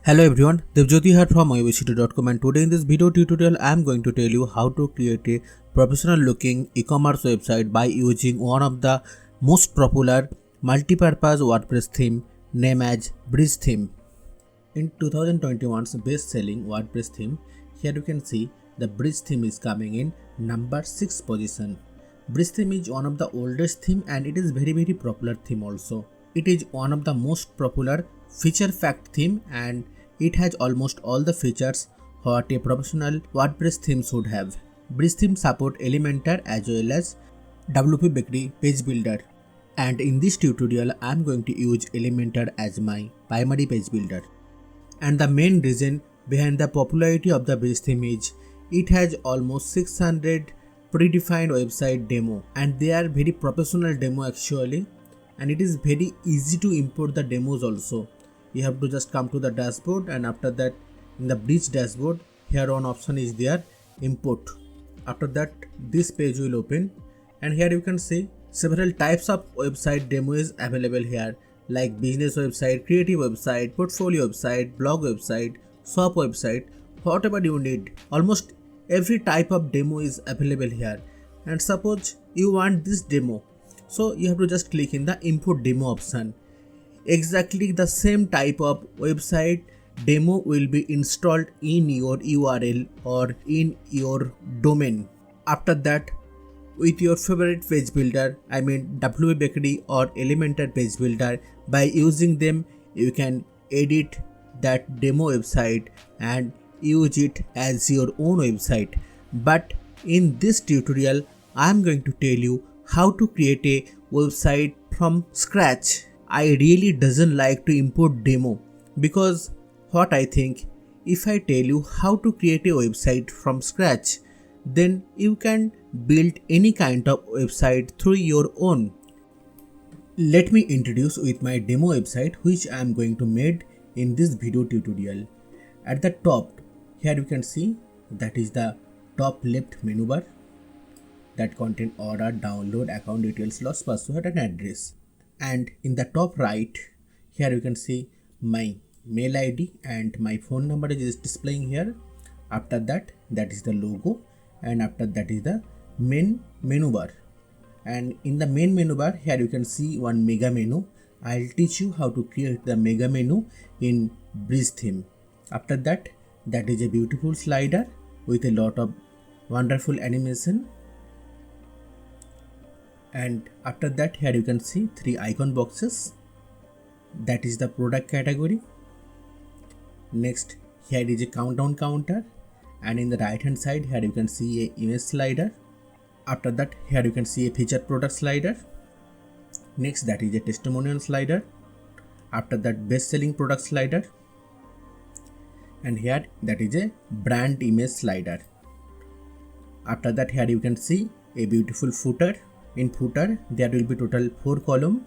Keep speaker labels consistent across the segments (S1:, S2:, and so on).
S1: Hello everyone, Devjyoti here from myobesity.com, and today in this video tutorial I am going to tell you how to create a professional looking e-commerce website by using one of the most popular multi-purpose WordPress theme named as Bridge theme. In 2021's best-selling WordPress theme, here you can see the Bridge theme is coming in number 6 position. Bridge theme is one of the oldest theme and it is very popular theme also. It is one of the most popular feature fact theme and it has almost all the features what a professional WordPress theme should have. Bridge theme support Elementor as well as WP Bakery page builder, and in this tutorial I am going to use Elementor as my primary page builder. And the main reason behind the popularity of the Bridge theme is it has almost 600 predefined website demo and they are very professional demo actually, and it is very easy to import the demos also. You have to just come to the dashboard, and after that in the Bridge dashboard here one option is there, import. After that this page will open and here you can see several types of website demo is available here, like business website, creative website, portfolio website, blog website, shop website, whatever you need. Almost every type of demo is available here. And suppose you want this demo, so you have to just click in the import demo option. Exactly the same type of website demo will be installed in your URL or in your domain. After that, with your favorite page builder, I mean WP Bakery or Elementor page builder, by using them you can edit that demo website and use it as your own website. But in this tutorial I am going to tell you how to create a website from scratch. I really doesn't like to import demo because what I think, if I tell you how to create a website from scratch, then you can build any kind of website through your own. Let me introduce with my demo website which I am going to make in this video tutorial. At the top here you can see that is the top left menu bar that contain order, download, account details, lost password and address. And in the top right here you can see my mail ID and my phone number is displaying here. After that is the logo, and after that is the main menu bar. And in the main menu bar here you can see one mega menu. I'll teach you how to create the mega menu in Bridge theme. After that is a beautiful slider with a lot of wonderful animation. And after that here you can see 3 icon boxes, that is the product category. Next here is a countdown counter, and in the right hand side here you can see a image slider. After that here you can see a featured product slider. Next that is a testimonial slider. After that best selling product slider, and here that is a brand image slider. After that here you can see a beautiful footer. In footer there will be total 4 columns.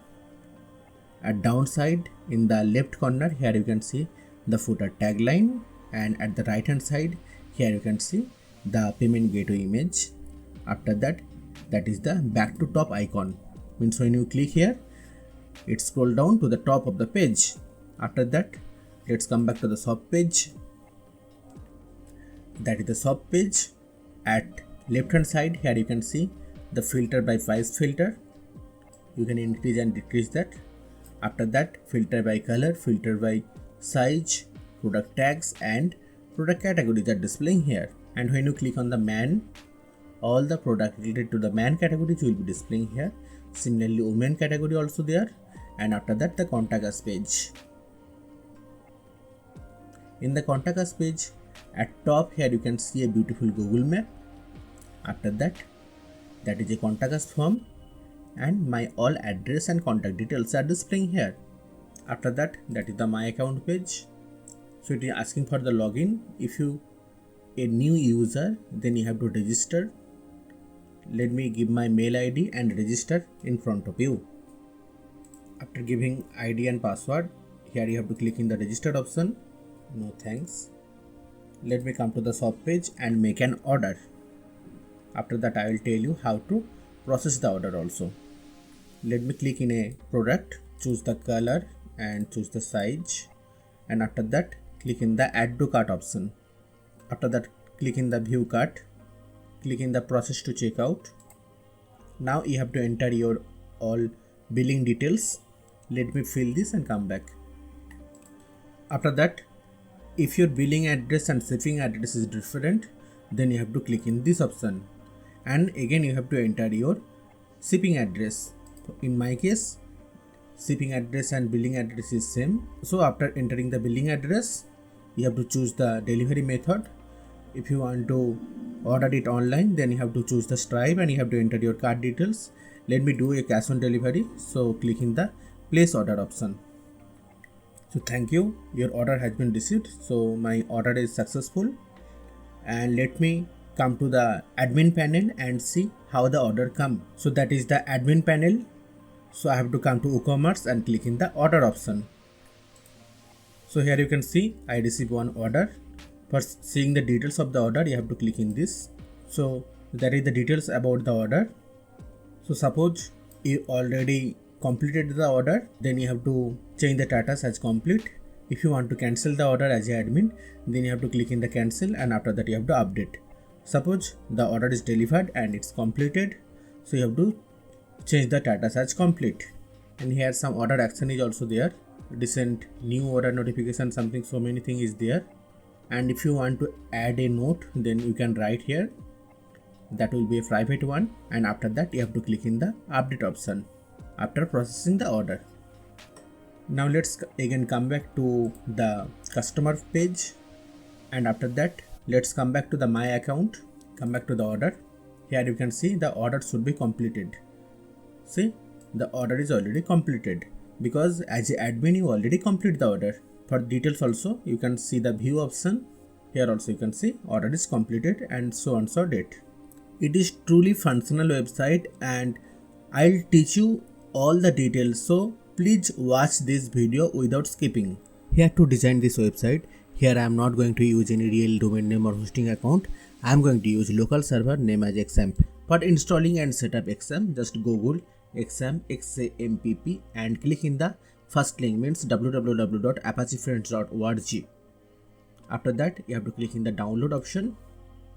S1: At downside in the left corner here you can see the footer tagline, and at the right hand side here you can see the payment gateway image. After that is the back to top icon, means when you click here it scroll down to the top of the page. After that let's come back to the shop page. That is the shop page. At left hand side here you can see the filter by price filter. You can increase and decrease that. After that filter by color, filter by size, product tags and product categories are displaying here. And when you click on the man, all the product related to the man categories will be displaying here. Similarly women category also there. And after that the contact us page. In the contact us page at top here you can see a beautiful Google map. After that is a contact us form, and my all address and contact details are displaying here. After that is the my account page. So it is asking for the login. If you a new user, then you have to register. Let me give my mail ID and register in front of you. After giving ID and password, here you have to click in the registered option. No thanks. Let me come to the shop page and make an order. After that I will tell you how to process the order also. Let me click in a product, choose the color and choose the size, and after that click in the add to cart option. After that, click in the view cart, click in the process to checkout. Now you have to enter your all billing details. Let me fill this and come back. After that, if your billing address and shipping address is different, then you have to click in this option, and again you have to enter your shipping address. In my case, shipping address and billing address is same. So after entering the billing address, you have to choose the delivery method. If you want to order it online, then you have to choose the Stripe and you have to enter your card details. Let me do a cash on delivery, so click in the place order option. So thank you, your order has been received. So my order is successful, and let me come to the admin panel and see how the order come. So that is the admin panel. So I have to come to WooCommerce and click in the order option. So here you can see I received one order. For seeing the details of the order, you have to click in this. So that is the details about the order. So suppose you already completed the order, then you have to change the status as complete. If you want to cancel the order as an admin, then you have to click in the cancel, and after that you have to update. Suppose the order is delivered and it's completed, so you have to change the status as complete. And here some order action is also there. Recent new order notification, something, so many things is there. And if you want to add a note, then you can write here. That will be a private one, and after that you have to click in the update option after processing the order. Now let's again come back to the customer page, and after that let's come back to the my account, come back to the order. Here you can see the order should be completed. See, the order is already completed because as an admin you already complete the order. For details also you can see the view option. Here also you can see order is completed and so on so date. It is truly functional website, and I'll teach you all the details, so please watch this video without skipping. Here to design this website, here I am not going to use any real domain name or hosting account. I am going to use local server name as XAMPP. For installing and set up XAMPP, just Google XAMPP XAMPP and click in the first link, means www.apachefriends.org. After that you have to click in the download option,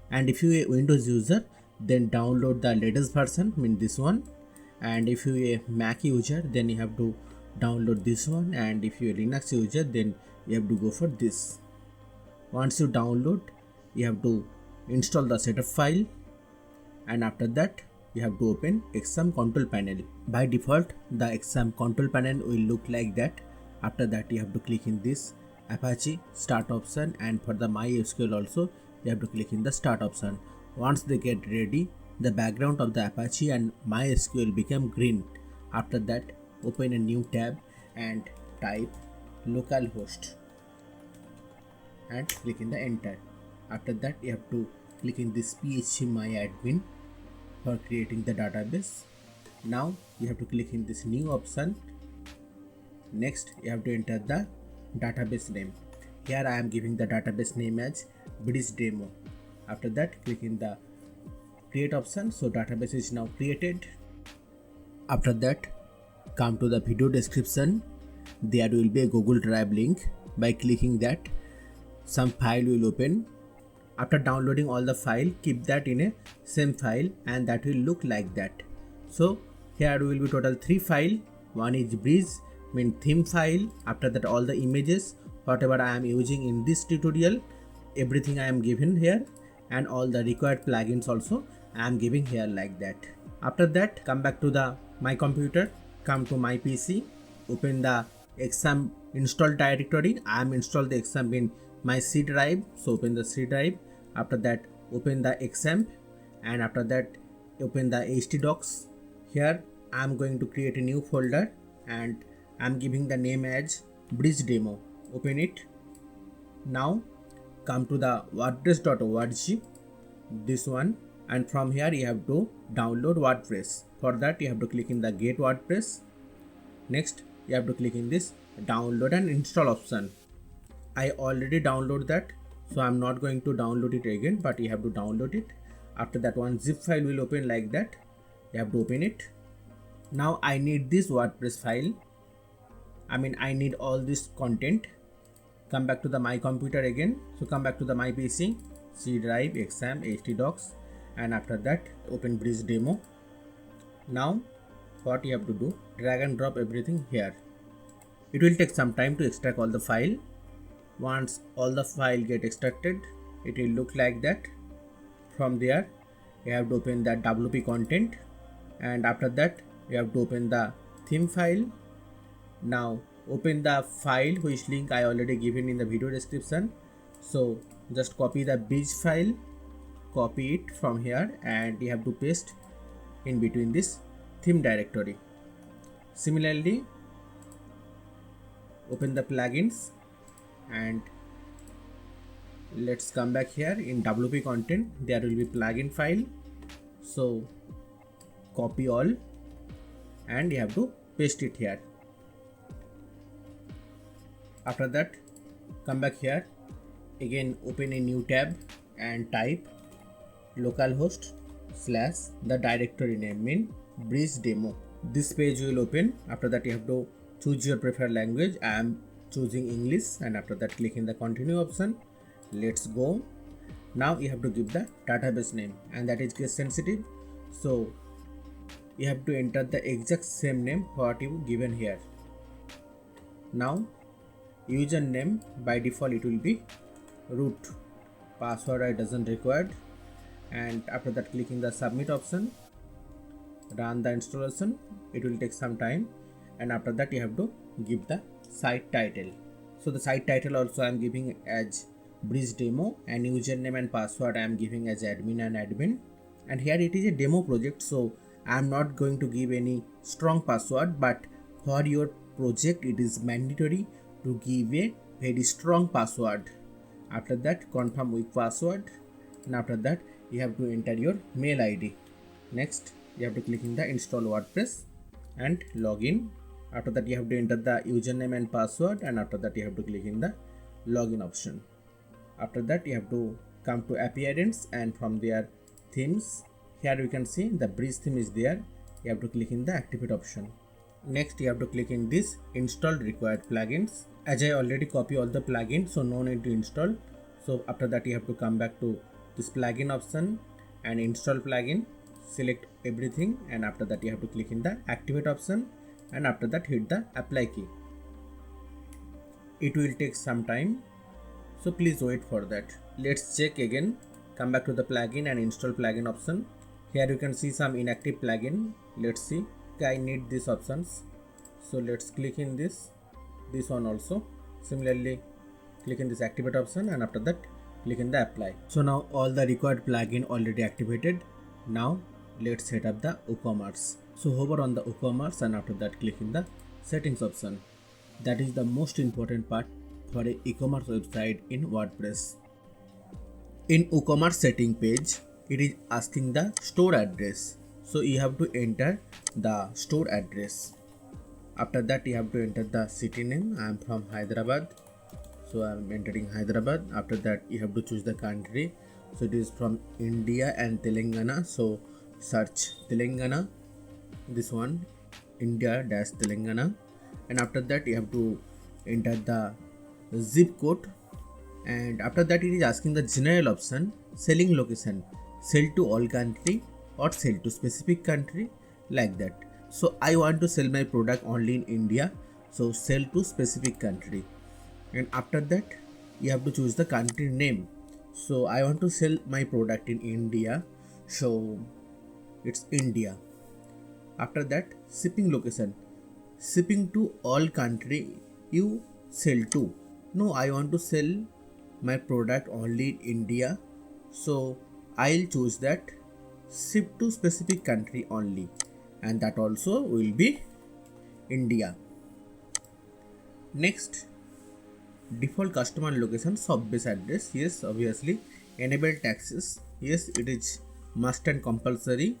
S1: and if you are a Windows user, then download the latest version, mean this one. And if you are a Mac user, then you have to download this one, and if you are a Linux user, then you have to go for this. Once you download, you have to install the setup file, and after that you have to open XAMPP control panel. By default the XAMPP control panel will look like that. After that you have to click in this Apache start option, and for the MySQL also you have to click in the start option. Once they get ready, the background of the Apache and MySQL become green. After that open a new tab and type localhost and click in the enter. After that you have to click in this phpMyAdmin for creating the database. Now you have to click in this new option. Next you have to enter the database name. Here I am giving the database name as BridgeDemo. After that click in the create option, so database is now created. After that come to the video description. There will be a Google Drive link. By clicking that, some file will open. After downloading all the file, keep that in a same file, and that will look like that. So here will be total 3 file. One is bridge, mean theme file. After that all the images, whatever I am using in this tutorial, everything I am given here, and all the required plugins also I am giving here like that. After that come back to the my computer, come to my PC, open the XAMPP install directory. I am installed the XAMPP in my C drive, so open the C drive. After that open the XAMPP, and after that open the htdocs. Here I am going to create a new folder, and I am giving the name as BridgeDemo. Open it. Now come to the wordpress.org, this one, and from here you have to download WordPress. For that you have to click in the get WordPress. Next you have to click in this download and install option. I already download that, so I'm not going to download it again, but you have to download it. After that one zip file will open like that. You have to open it. Now I need this WordPress file. I need all this content. come back to the my computer again. So come back to the my PC, C drive, XAMPP, htdocs, and after that open Breeze demo. Now what you have to do, drag and drop everything here. It will take some time to extract all the file. Once all the file get extracted, it will look like that. From there you have to open that WP content, and after that you have to open the theme file. Now open the file which link I already given in the video description. So just copy the Breeze file, copy it from here, and you have to paste in between this theme directory. Similarly, open the plugins and let's come back here. In WP content there will be plugin file, so copy all and you have to paste it here. After that come back here again, open a new tab and type localhost / the directory name mean Breeze demo. This page will open. After that you have to choose your preferred language. I am choosing English, and after that click in the continue option. Let's go. Now you have to give the database name, and that is case sensitive, so you have to enter the exact same name what you given here. Now username by default it will be root, password I doesn't required, and after that clicking the submit option, run the installation. It will take some time, and after that you have to give the site title. So the site title also I am giving as Breeze demo, and username and password I am giving as admin and admin. And here it is a demo project, so I am not going to give any strong password, but for your project it is mandatory to give a very strong password. After that confirm with password, and after that you have to enter your mail ID. Next you have to click in the install WordPress and login. After that you have to enter the username and password, and after that you have to click in the login option. After that you have to come to appearance, and from there themes. Here you can see the Breeze theme is there. You have to click in the activate option. Next you have to click in this install required plugins. As I already copy all the plugins, so no need to install. So after that you have to come back to this plugin option and install plugin, select everything, and after that you have to click in the activate option, and after that hit the apply key. It will take some time, so please wait for that. Let's check again. Come back to the plugin and install plugin option. Here you can see some inactive plugin. Let's see. I need these options, so let's click in this one also. Similarly click in this activate option, and after that click in the apply. So now all the required plugin already activated. Now let's set up the WooCommerce. So hover on the WooCommerce, and after that click in the settings option. That is the most important part for a e-commerce website in WordPress. In WooCommerce setting page, it is asking the store address, so you have to enter the store address. After that you have to enter the city name. I am from Hyderabad, so I am entering Hyderabad. After that you have to choose the country, so it is from India and Telangana, so search Telangana, this one, India-Telangana, and after that you have to enter the zip code, and after that it is asking the general option, selling location, sell to all country or sell to specific country, like that. So I want to sell my product only in India, so sell to specific country, and after that you have to choose the country name. So I want to sell my product in India, so it's India. After that shipping location, shipping to all country you sell to. No, I want to sell my product only in India, so I'll choose that ship to specific country only, and that also will be India. Next, default customer location sub base address. Yes, obviously. Enable taxes. Yes, it is must and compulsory.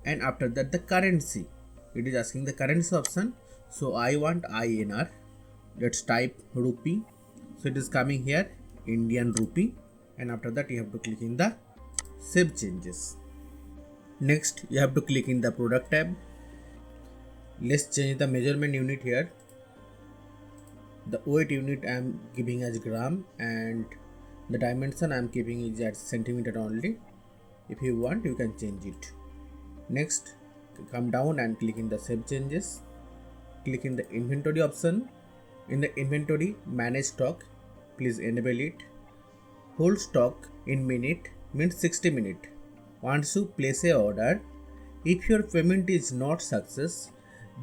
S1: And after that the currency, it is asking the currency option, so I want INR. Let's type rupee, so it is coming here Indian rupee, and after that you have to click in the save changes. Next you have to click in the product tab. Let's change the measurement unit here. The weight unit I am giving as gram, and the dimension I am keeping is at centimeter only. If you want, you can change it. Next, come down and click in the save changes. Click in the inventory option. In the inventory, manage stock, please enable it. Hold stock in minute means 60 minutes. Once you place a order, if your payment is not success,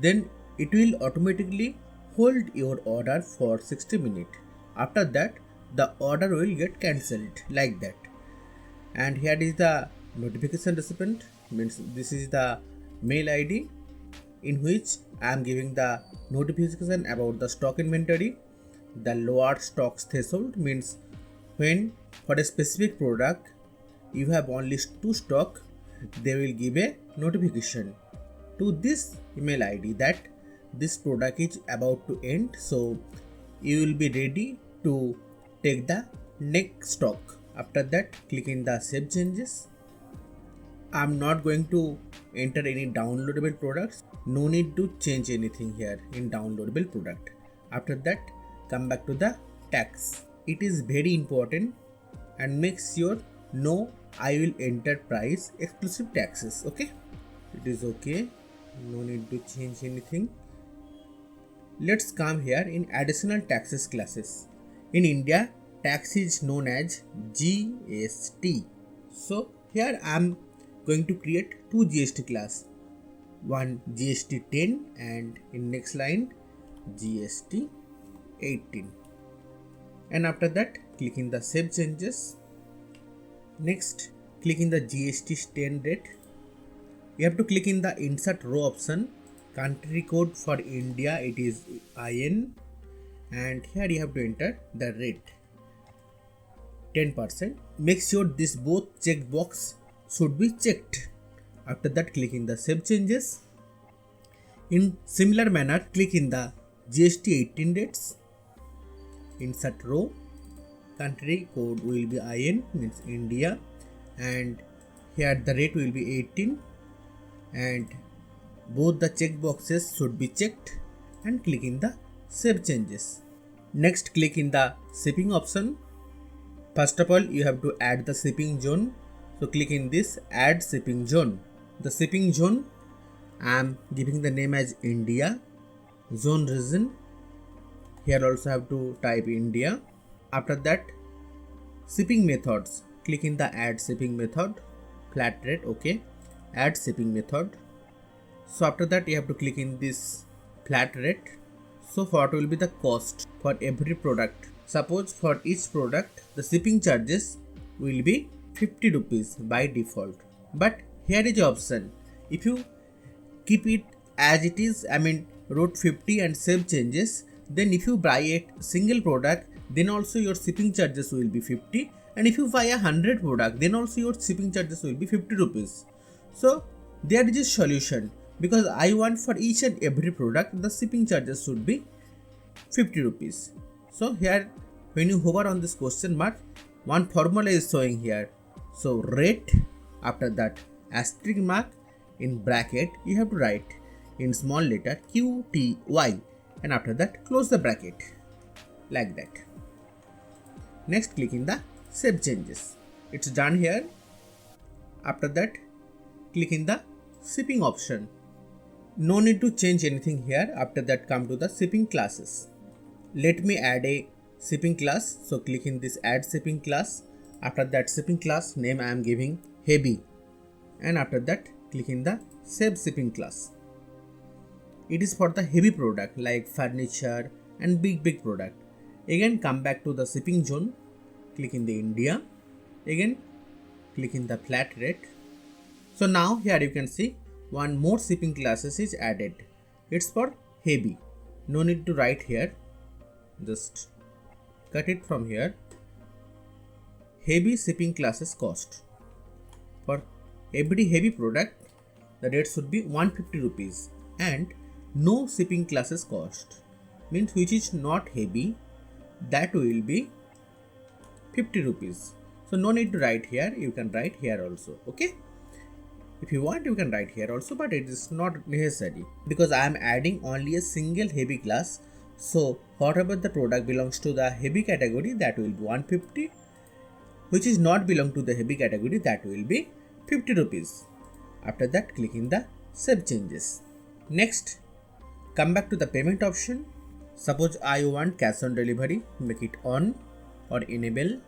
S1: then it will automatically hold your order for 60 minutes. After that, the order will get cancelled like that. And here is the notification recipient, means this is the mail ID in which I am giving the notification about the stock inventory. The lower stocks threshold means when for a specific product you have only 2 stock, they will give a notification to this email ID that this product is about to end, so you will be ready to take the next stock. After that, click in the save changes. I'm not going to enter any downloadable products. No need to change anything here in downloadable product. After that, come back to the tax. It is very important, and make sure no I will enter price exclusive taxes. Okay, it is okay. No need to change anything. Let's come here in additional taxes classes. In India, tax is known as GST. So here I am going to create 2 GST class. One GST 10 and in next line GST 18. And after that, click in the save changes. Next, click in the GST 10 rate. You have to click in the insert row option. Country code for India, it is IN, and here you have to enter the rate 10%. Make sure this both checkbox should be checked. After that, click in the save changes. In similar manner, click in the GST 18 rates. Insert row. Country code will be IN, means India, and here the rate will be 18, and both the checkboxes should be checked, and click in the save changes. Next, click in the shipping option. First of all, you have to add the shipping zone. So click in this add shipping zone. The shipping zone, I am giving the name as India. Zone region, here also have to type India. After that, shipping methods, click in the add shipping method, flat rate, okay, add shipping method. So after that, you have to click in this flat rate. So what will be the cost for every product? Suppose for each product, the shipping charges will be 50 rupees by default. But here is the option. If you keep it as it is, wrote 50 and save changes, then if you buy a single product, then also your shipping charges will be 50. And if you buy 100 product, then also your shipping charges will be 50 rupees. So there is a solution, because I want for each and every product the shipping charges should be 50 rupees. So here when you hover on this question mark, one formula is showing here. So rate, after that asterisk mark, in bracket you have to write in small letter QTY, and after that close the bracket like that. Next, click in the save changes. It's done here. After that, click in the shipping option. No need to change anything here. After that, come to the shipping classes. Let me add a shipping class. So click in this add shipping class. After that, shipping class name I am giving heavy, and after that click in the save shipping class. It is for the heavy product like furniture and big product. Again, come back to the shipping zone. Click in the India. Again, click in the flat rate. So now here you can see one more shipping classes is added. It's for heavy. No need to write here. Just cut it from here. Heavy shipping classes cost. For every heavy product, the rate should be 150 rupees, and no shipping classes cost means which is not heavy, that will be 50 rupees. So no need to write here, you can write here also. Okay, if you want you can write here also, but it is not necessary because I am adding only a single heavy class. So whatever the product belongs to the heavy category, that will be 150, which is not belong to the heavy category, that will be 50 rupees. After that, click in the save changes. Next, come back to the payment option. Suppose I want cash on delivery, make it on or enable,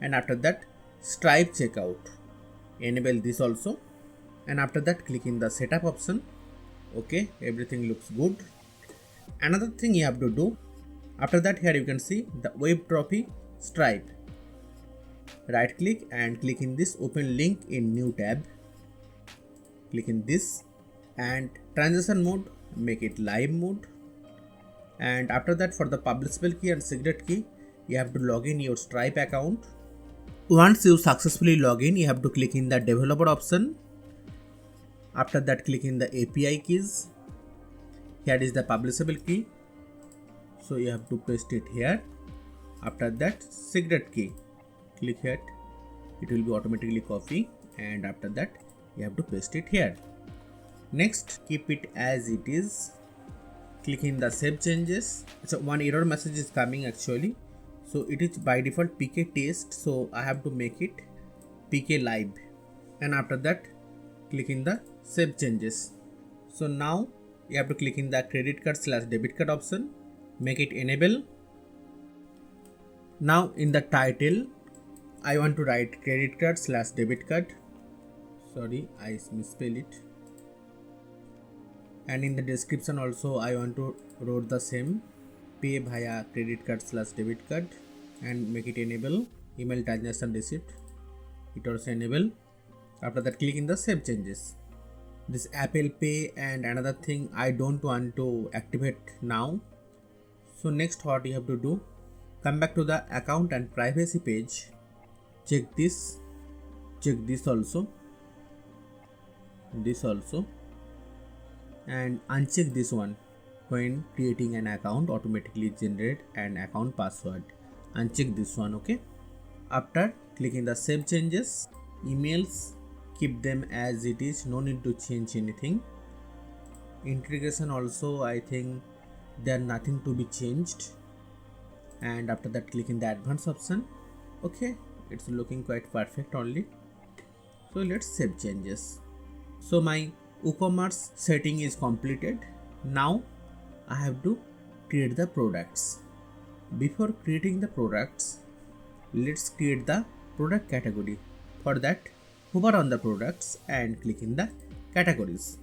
S1: and after that Stripe checkout, enable this also, and after that click in the setup option. Okay, everything looks good. Another thing you have to do, after that here you can see the WebTrophy Stripe. Right click and click in this open link in new tab. Click in this and transaction mode, make it live mode. And after that, for the publishable key and secret key, you have to log in your Stripe account. Once you successfully log in, you have to click in the developer option. After that, click in the API keys. Here is the publishable key, so you have to paste it here. After that, secret key, click here, it will be automatically copy, and after that you have to paste it here. Next, keep it as it is. Click in the save changes. So one error message is coming actually, so it is by default PK test, so I have to make it PK live, and after that click in the save changes. So now you have to click in the credit card / debit card option, make it enable. Now in the title I want to write credit card / debit card. Sorry, I misspell it. And in the description also I want to write the same, pay via credit card / debit card, and make it enable. Email transaction receipt, it also enable. After that click in the save changes. This Apple Pay and another thing I don't want to activate now. So next what you have to do, come back to the account and privacy page, check this also, and uncheck this one. When creating an account, automatically generate an account password. Uncheck this one, okay? After clicking the save changes, emails, keep them as it is, no need to change anything. Integration also, I think there nothing to be changed. And after that click in the advanced option. Okay, it's looking quite perfect only. So let's save changes. So my WooCommerce setting is completed. Now I have to create the products. Before creating the products, let's create the product category. For that, hover on the products and click in the categories.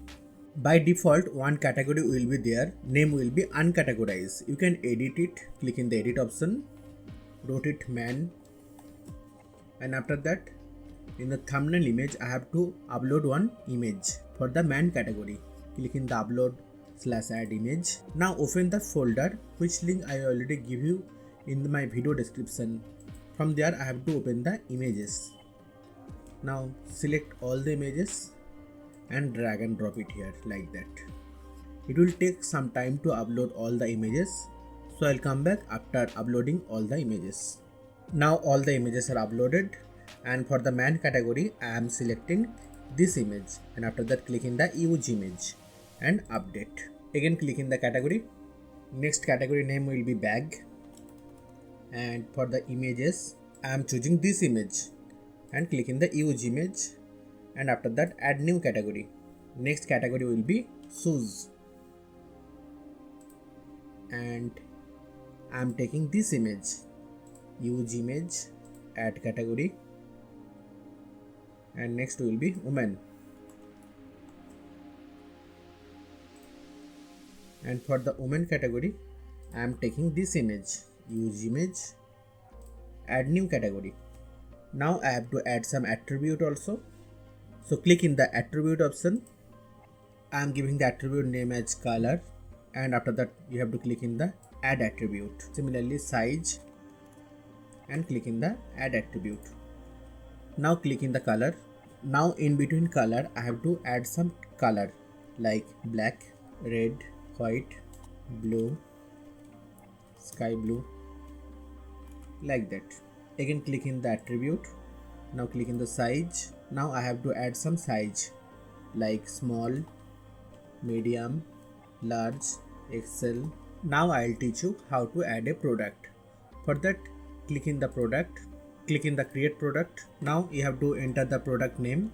S1: By default, one category will be there, name will be uncategorized. You can edit it, click in the edit option, rotate man, and after that in the thumbnail image I have to upload one image for the man category. Click in the upload / add image. Now open the folder, which link I already give you in my video description. From there I have to open the images. Now select all the images and drag and drop it here like that. It will take some time to upload all the images, so I'll come back after uploading all the images. Now all the images are uploaded, and for the man category I am selecting this image, and after that click in the use image and update. Again click in the category. Next category name will be bag, and for the images I am choosing this image and click in the use image, and after that add new category. Next category will be shoes, and I am taking this image, use image, add category, and next will be women, and for the women category I am taking this image, use image, add new category. Now I have to add some attribute also, so click in the attribute option. I am giving the attribute name as color, and after that you have to click in the add attribute. Similarly size, and click in the add attribute. Now click in the color. Now in between color I have to add some color like black, red, white, blue, sky blue, like that. Again click in the attribute. Now click in the size. Now I have to add some size like small, medium, large, XL, Now I'll teach you how to add a product. For that, click in the product, click in the create product. Now you have to enter the product name.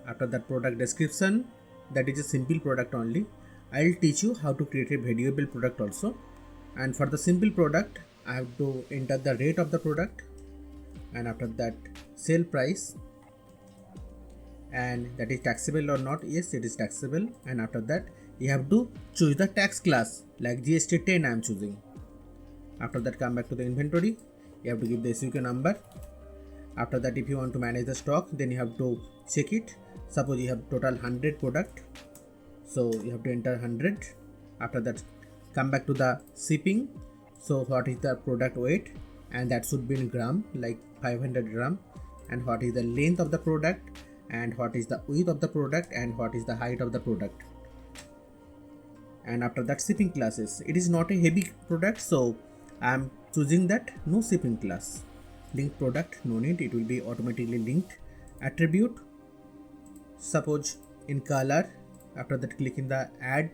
S1: After that, product description, that is a simple product only. I'll teach you how to create a variable product also. And for the simple product, I have to enter the rate of the product, and after that sale price, and that is taxable or not. Yes, it is taxable. And after that you have to choose the tax class, like GST 10 I am choosing. After that, come back to the inventory. You have to give the SUK number. After that, if you want to manage the stock, then you have to check it. Suppose you have total 100 product, so you have to enter 100. After that, come back to the shipping. So what is the product weight, and that should be in gram, like 500 gram. And what is the length of the product, and what is the width of the product, and what is the height of the product. And after that, shipping classes. It is not a heavy product, so I am choosing that no shipping class. Link product, no need, it will be automatically linked. Attribute, suppose in color. After that, click in the add.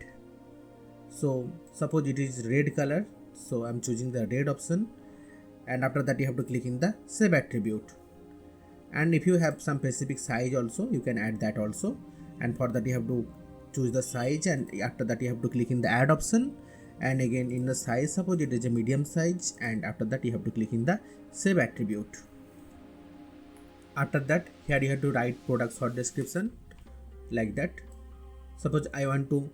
S1: So suppose it is red color, so I'm choosing the red option. And after that, you have to click in the save attribute. And if you have some specific size also, you can add that also. And for that, you have to choose the size, and after that you have to click in the add option. And again, in the size, suppose it is a medium size, and after that you have to click in the save attribute. After that, here you have to write product short description, like that. Suppose I want to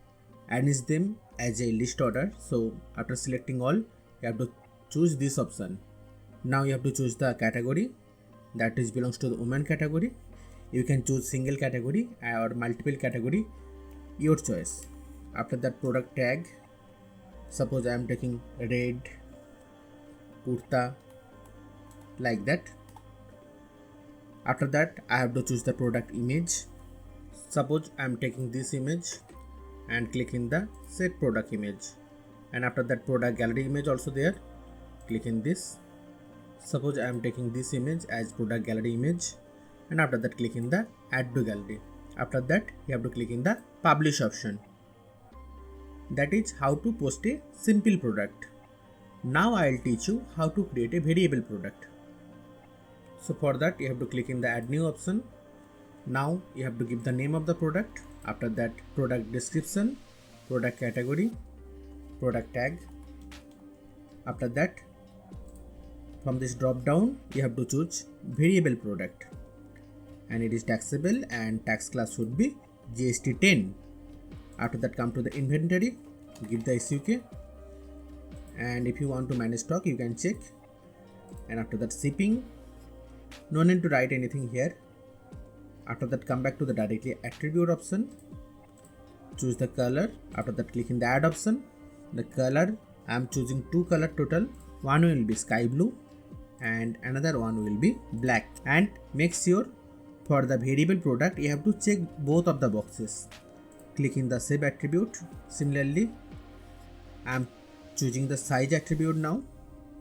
S1: arrange them as a list order, so after selecting all, you have to choose this option. Now you have to choose the category, that is belongs to the woman category. You can choose single category or multiple category, your choice. After that, product tag, suppose I am taking red kurta, like that. After that, I have to choose the product image. Suppose I am taking this image, and click in the set product image. And after that, product gallery image also there, click in this. Suppose I am taking this image as product gallery image, and after that click in the add to gallery. After that, you have to click in the publish option. That is how to post a simple product. Now I will teach you how to create a variable product. So for that, you have to click in the add new option. Now you have to give the name of the product. After that, product description, product category, product tag. After that, from this drop down, you have to choose variable product, and it is taxable, and tax class should be GST 10. After that, come to the inventory, give the SUK, and if you want to manage stock, you can check. And after that, shipping, no need to write anything here. After that, come back to the directly attribute option, choose the color. After that, click in the add option. The color, I am choosing two color total. One will be sky blue and another one will be black. And make sure for the variable product, you have to check both of the boxes. Click in the save attribute. Similarly, I am choosing the size attribute now,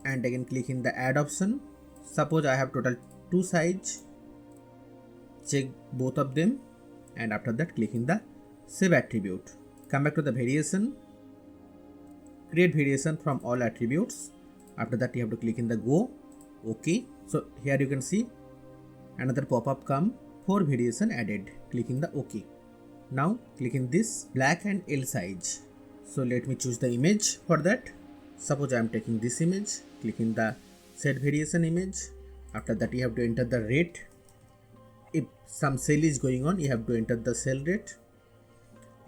S1: and again click in the add option. Suppose I have total 2 size, check both of them, and after that click in the save attribute. Come back to the variation, create variation from all attributes. After that, you have to click in the go, OK. So here you can see another pop-up come for variation added. Click in the OK. Now click in this black and L size. So let me choose the image for that. Suppose I am taking this image. Click in the set variation image. After that, you have to enter the rate. If some sale is going on, you have to enter the sale rate.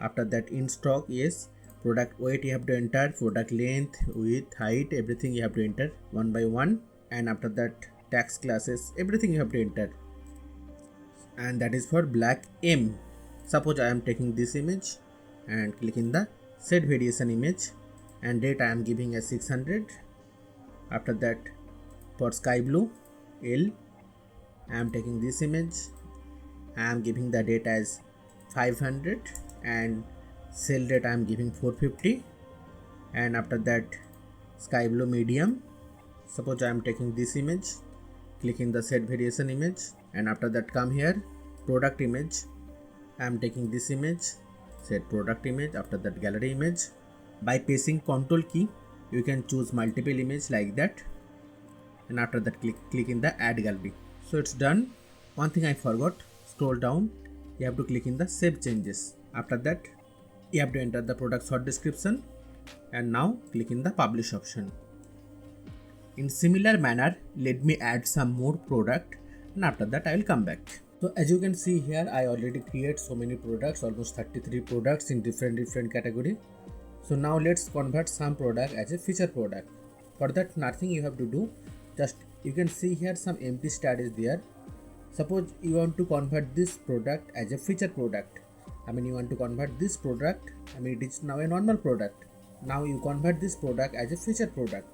S1: After that, in stock, yes. Product weight you have to enter, product length, width, height, everything you have to enter one by one. And after that, tax classes, everything you have to enter. And that is for black M. Suppose I am taking this image and click in the set variation image, and date I am giving as 600. After that, for sky blue L, I am taking this image. I am giving the date as 500 and sale rate I am giving 450. And after that, sky blue medium. Suppose I am taking this image. Click in the set variation image, and after that come here, product image. I am taking this image, set product image. After that, gallery image. By pressing Ctrl key, you can choose multiple image like that, and after that click in the add gallery. So it's done. One thing I forgot, scroll down, you have to click in the save changes. After that you have to enter the product short description, and now click in the publish option. In similar manner, let me add some more product, and after that I will come back. So as you can see here, I already create so many products, almost 33 products in different category. So now let's convert some product as a feature product. For that, nothing you have to do, just you can see here some empty star is there. Suppose you want to convert this product as a feature product. You want to convert this product, it is now a normal product. Now you convert this product as a feature product.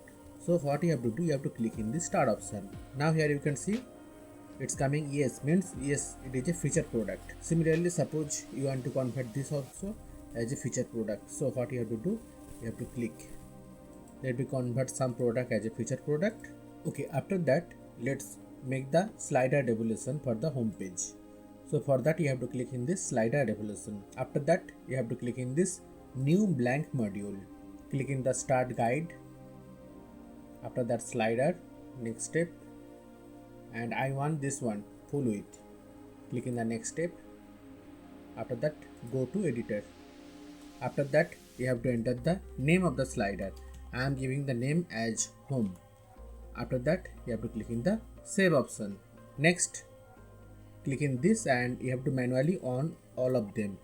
S1: So what you have to do, you have to click in the start option. Now here you can see it's coming yes, means yes, it is a feature product. Similarly, suppose you want to convert this also as a feature product. So what you have to do, you have to click. Let me convert some product as a feature product. Okay, after that let's make the slider devolution for the home page. So for that you have to click in this slider devolution. After that you have to click in this new blank module. Click in the start guide. After that slider, next step, and I want this one full width. Click in the next step. After that go to editor. After that you have to enter the name of the slider. I am giving the name as home. After that you have to click in the save option. Next click in this and you have to manually on all of them.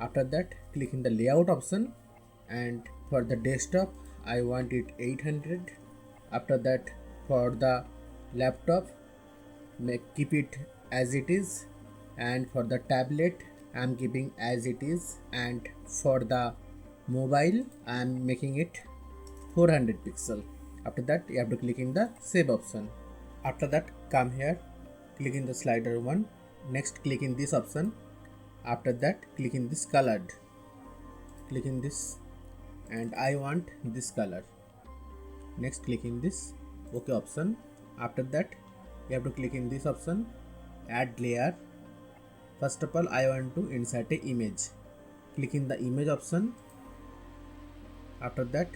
S1: After that click in the layout option, and for the desktop I want it 800. After that for the laptop keep it as it is, and for the tablet I am keeping as it is, and for the mobile I am making it 400 pixel. After that you have to click in the save option. After that come here, click in the slider 1. Next click in this option. After that click in this colored. Click in this, and I want this color. Next click in this OK option. After that you have to click in this option, add layer. First of all I want to insert a image. Click in the image option. After that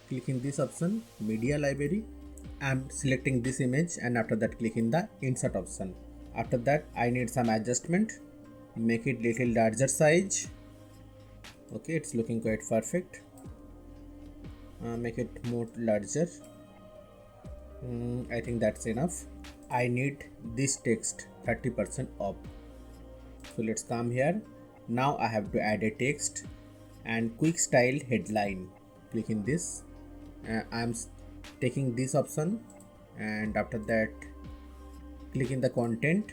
S1: click in this option, media library. I am selecting this image, and after that click in the insert option. After that I need some adjustment, make it little larger size. Okay, it's looking quite perfect. Make it more larger. I think that's enough. I need this text 30% off. So let's come here. Now I have to add a text and quick style headline. Click in this. I'm taking this option, and after that click in the content,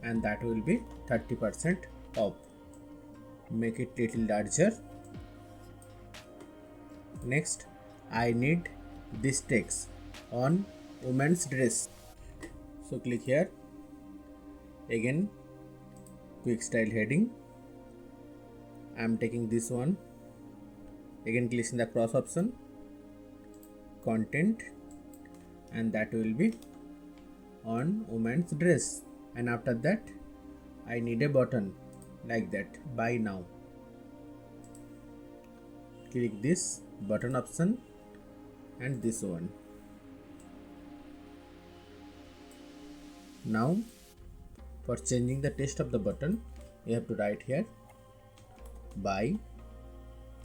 S1: and that will be 30% off. Make it little larger. Next I need this text on women's dress. So click here. Again quick style heading. I am taking this one. Again click in the cross option, content, and that will be on women's dress. And after that I need a button like that, buy now. Click this button option and this one. Now for changing the text of the button you have to write here buy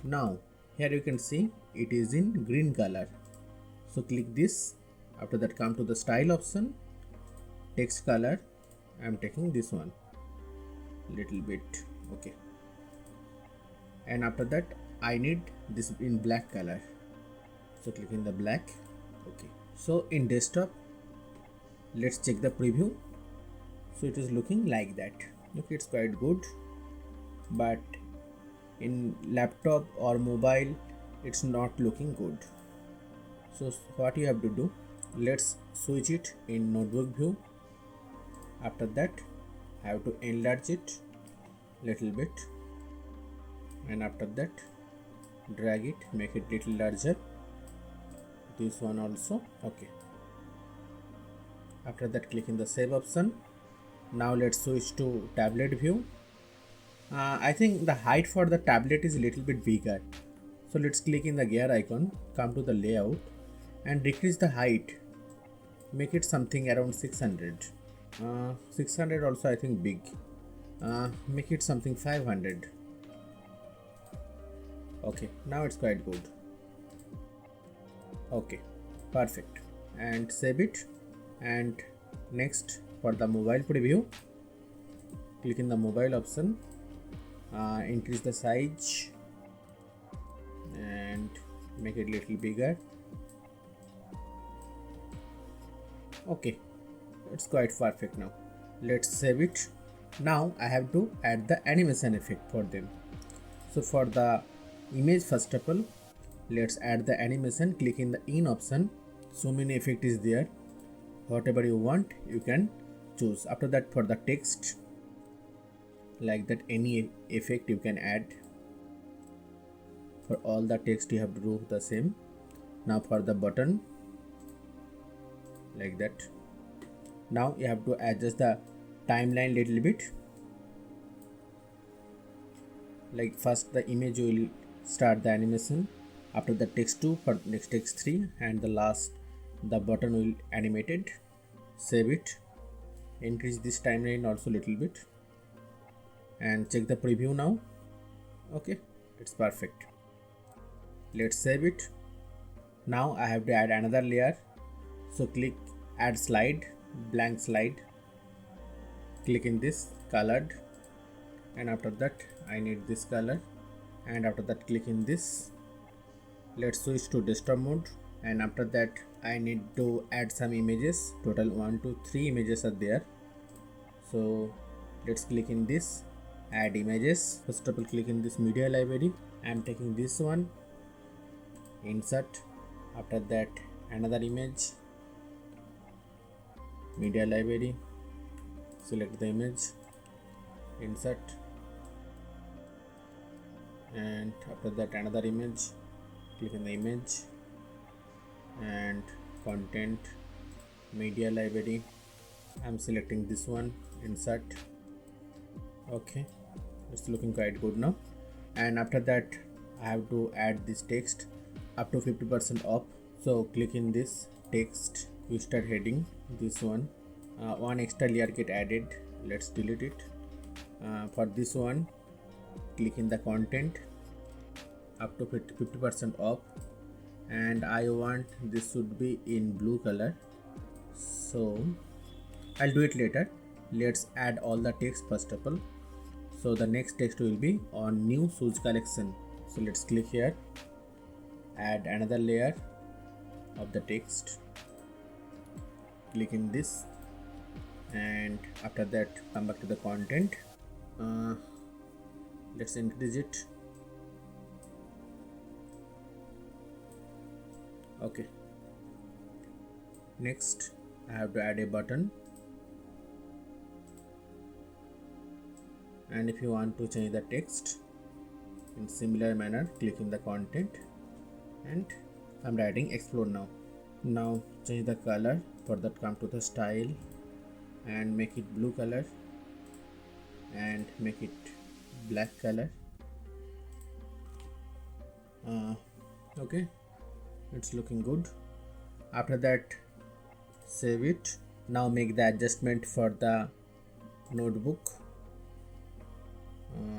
S1: now. Here you can see it is in green color. So click this. After that come to the style option, text color. I am taking this one little bit. Okay, and after that I need this in black color. So click in the black. Okay, so in desktop let's check the preview. So it is looking like that. Okay, it's quite good, but in laptop or mobile it's not looking good. So what you have to do, let's switch it in notebook view. After that I have to enlarge it little bit, and after that drag it, make it little larger. This one also. Okay, after that click in the save option. Now let's switch to tablet view. I think the height for the tablet is a little bit bigger, So let's click in the gear icon, come to the layout and decrease the height, make it something around 600. 600 also I think big. Make it something 500. Okay, now it's quite good. Okay, perfect, and save it. And next, for the mobile preview, click in the mobile option, increase the size and make it little bigger. Okay, it's quite perfect now. Let's save it. Now I have to add the animation effect for them. So for the image, first of all, let's add the animation. Click in the in option, so many effect is there, whatever you want you can choose. After that, for the text, like that, any effect you can add. For all the text you have to do the same. Now for the button, like that. Now you have to adjust the timeline little bit. Like first the image will start the animation, after the text 2 for next text 3, and the last the button will animated. Save it, increase this timeline also little bit and check the preview now. Okay, it's perfect. Let's save it. Now I have to add another layer, so click add slide, blank slide, click in this colored, and after that I need this color, and after that click in this. Let's switch to desktop mode, and after that I need to add some images. Total 1 2 3 images are there, so let's click in this add images. First of all, click in this media library. I am taking this one, insert. After that another image, media library, select the image, insert, and after that another image, click in the image and content, media library. I'm selecting this one, insert. Okay, it's looking quite good now. And after that I have to add this text up to 50% off. So click in this text, we start heading this one. One extra layer get added, let's delete it. For this one, click in the content, up to 50% off, and I want this should be in blue color, so I'll do it later. Let's add all the text first of all. So the next text will be on new shoes collection, so let's click here, add another layer of the text, click in this, and after that come back to the content. Let's increase it. Okay, next I have to add a button, and if you want to change the text in similar manner, click in the content, and I'm writing explore now. Now change the color. For that, come to the style and make it blue color and make it black color. Okay, it's looking good. After that, save it. Now make the adjustment for the notebook.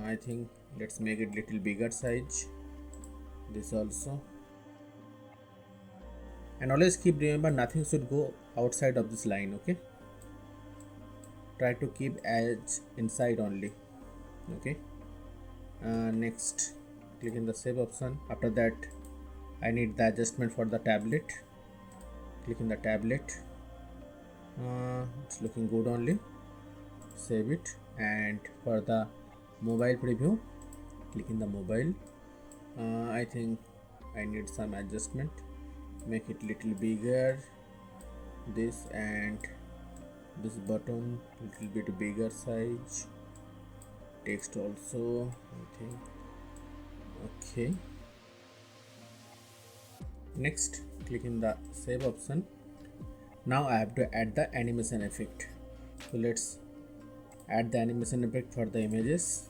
S1: I think let's make it little bigger size, this also. And always keep remember, nothing should go outside of this line. Okay, try to keep edge inside only. Okay, next click in the save option. After that I need the adjustment for the tablet, click in the tablet. It's looking good only, save it. And for the mobile preview, click in the mobile. I think I need some adjustment, make it little bigger, this, and this button little bit bigger size, text also I think. Okay, next click in the save option. Now I have to add the animation effect, so let's add the animation effect for the images.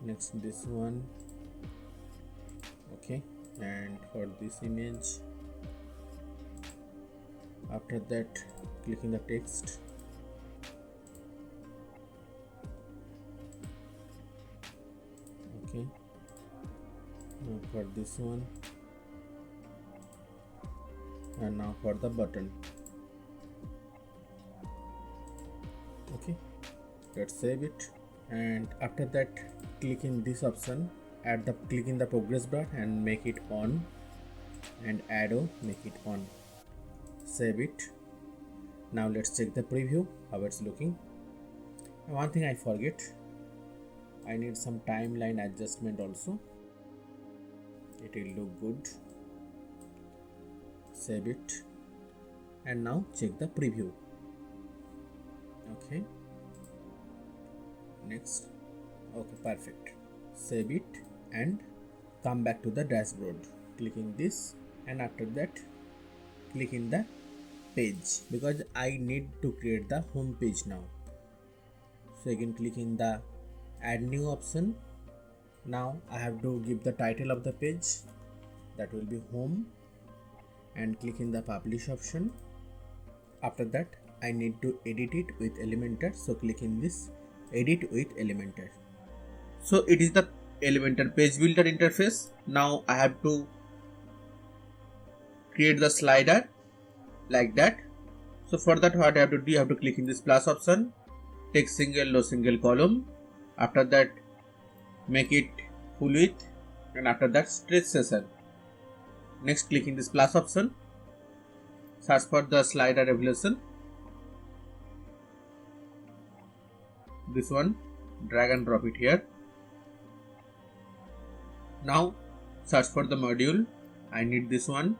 S1: Next this one, Okay, and for this image, after that clicking the text. Okay, now for this one, and now for the button. Okay, let's save it, and after that click in this option, click in the progress bar and make it on, and arrow make it on. Save it. Now let's check the preview how it's looking. One thing I forget, I need some timeline adjustment also. It will look good. Save it, and now check the preview. Okay, next. Okay, perfect. Save it and come back to the dashboard, clicking this, and after that click in the page, because I need to create the home page now. So again click in the add new option. Now I have to give the title of the page, that will be home, and click in the publish option. After that I need to edit it with Elementor, so click in this edit with Elementor. So it is the Elementor page builder interface. Now I have to create the slider like that. So for that, what I have to do, you have to click in this plus option, take single row single column, after that make it full width, and after that stretch session. Next click in this plus option, search for the slider evolution, this one, drag and drop it here. Now search for the module, I need this one.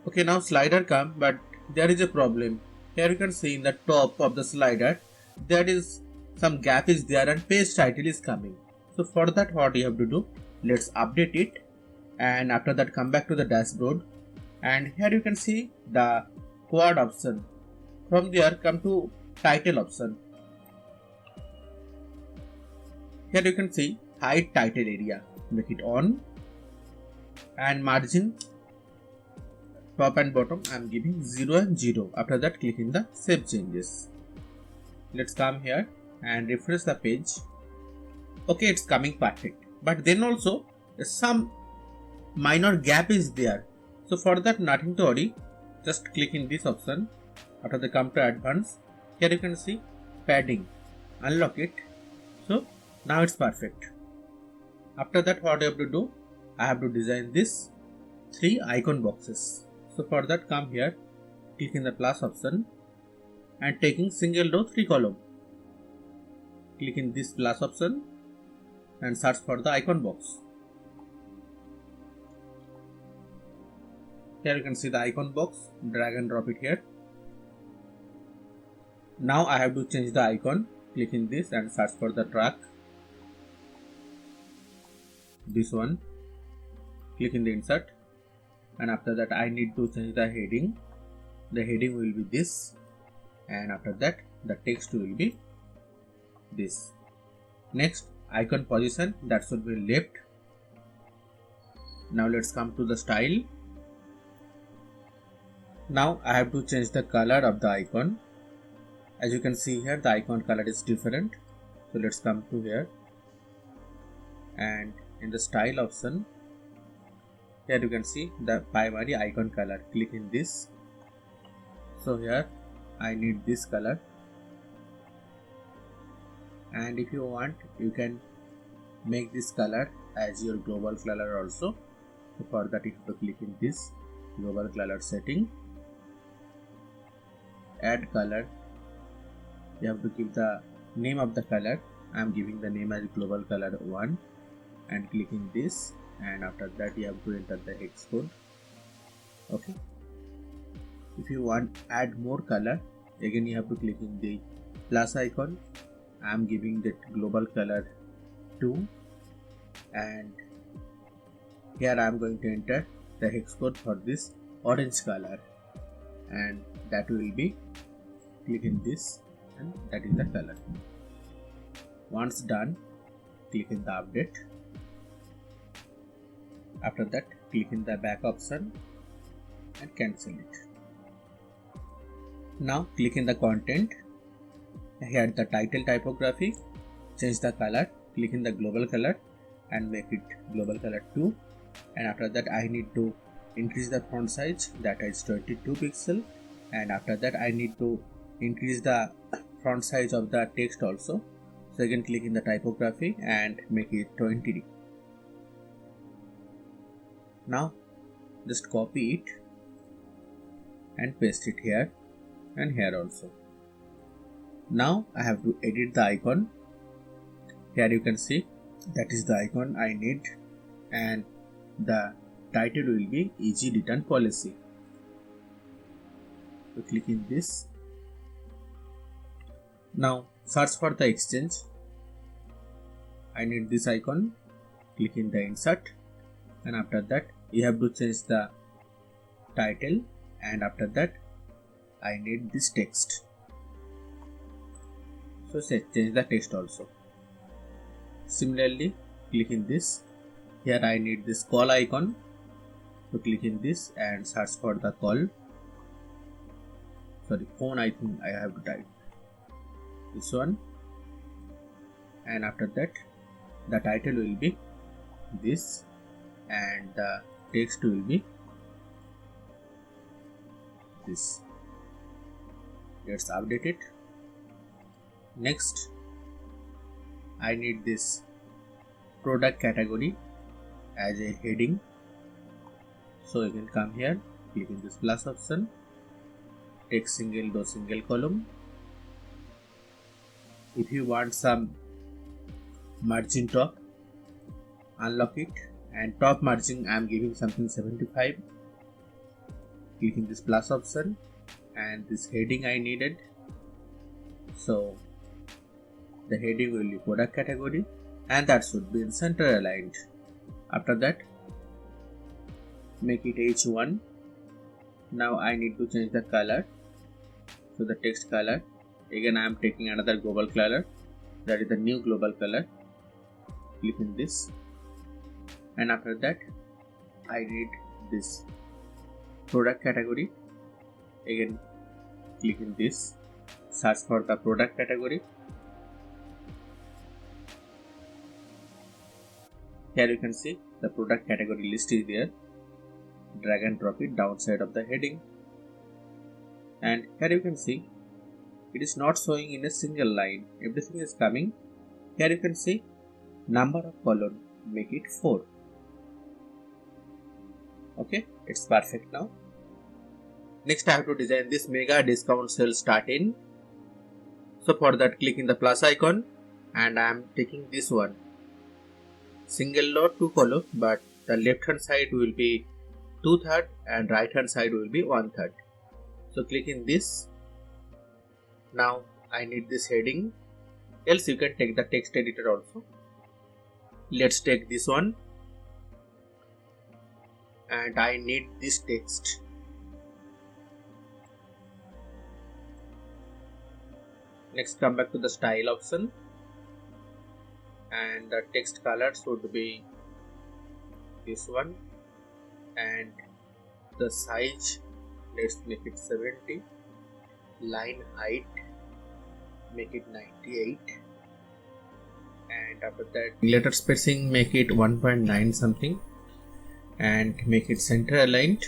S1: Okay, now slider come, but there is a problem. Here you can see in the top of the slider there is some gap is there and page title is coming. So for that, what you have to do, let's update it, and after that come back to the dashboard, and here you can see the quad option. From there come to title option. Here you can see hide title area, make it on, and margin top and bottom I am giving 0 and 0. After that click in the save changes. Let's come here and refresh the page. Okay, it's coming perfect, but then also some minor gap is there. So for that, nothing to worry, just click in this option. After that come to advanced, here you can see padding, unlock it. So now it's perfect. After that, what I have to do, I have to design this 3 icon boxes. So for that, come here, click in the plus option, and taking single row 3 column, click in this plus option and search for the icon box. Here you can see the icon box, drag and drop it here. Now I have to change the icon, click in this and search for the track, this one, click in the insert, and after that I need to change the heading. The heading will be this, and after that the text will be this. Next, icon position, that should be left. Now let's come to the style. Now I have to change the color of the icon. As you can see here, the icon color is different. So let's come to here, and in the style option, here you can see the primary icon color, click in this. So here I need this color, and if you want you can make this color as your global color also. So for that you have to click in this global color setting, add color. You have to give the name of the color. I am giving the name as global color 1 and clicking this, and after that you have to enter the hex code. Okay, if you want add more color, again you have to click in the plus icon. I am giving that global color 2, and here I am going to enter the hex code for this orange color, and that will be, click in this, and that is the color. Once done, click in the update. After that, click in the back option and cancel it. Now click in the content. Here the title typography, change the color, click in the global color and make it global color 2. And after that I need to increase the font size, that is 22 pixel. And after that I need to increase the font size of the text also. So again click in the typography and make it 20. Now just copy it and paste it here and here also. Now I have to edit the icon. Here you can see that is the icon I need, and the title will be Easy Return Policy. So click in this. Now search for the exchange. I need this icon. Click in the insert, and after that you have to change the title, and after that I need this text. So change the text also. Similarly, click in this. Here I need this call icon. So click in this and search for the call. Sorry, phone, I think I have to type this one. And after that, the title will be this and the text will be this. Let's update it. Next, I need this product category as a heading. So you can come here, click in this plus option, take single row, single column. If you want some margin top, unlock it, and top margin I am giving something 75. Click in this plus option, and this heading I needed. So the heading will be product category, and that should be in center aligned. After that, make it H1. Now I need to change the color. So the text color, again I am taking another global color, that is the new global color. Click in this, and after that I need this product category. Again click in this, search for the product category. Here you can see the product category list is there. Drag and drop it downside of the heading, and here you can see it is not showing in a single line. Everything is coming. Here you can see number of column, make it 4. Okay, it's perfect now. Next I have to design this mega discount sale start in. So for that, click in the plus icon, and I am taking this one. Single row 2 column, but the left hand side will be 2/3 and right hand side will be 1/3. So click in this. Now I need this heading, else you can take the text editor also. Let's take this one, and I need this text. Next, come back to the style option, and the text color should be this one, and the size, let's make it 70. Line height, make it 98, and after that letter spacing, make it 1.9 something, and make it center aligned.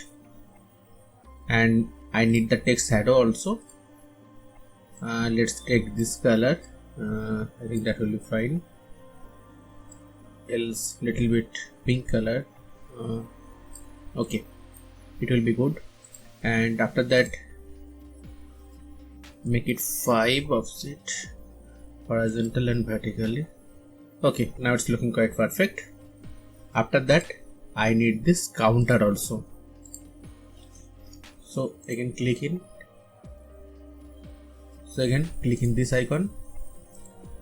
S1: And I need the text shadow also. Let's take this color. I think that will be fine, else little bit pink color. Okay, it will be good. And after that, make it 5 offset, horizontal and vertically. Okay, now it's looking quite perfect. After that, I need this counter also. So again click in. So again click in this icon,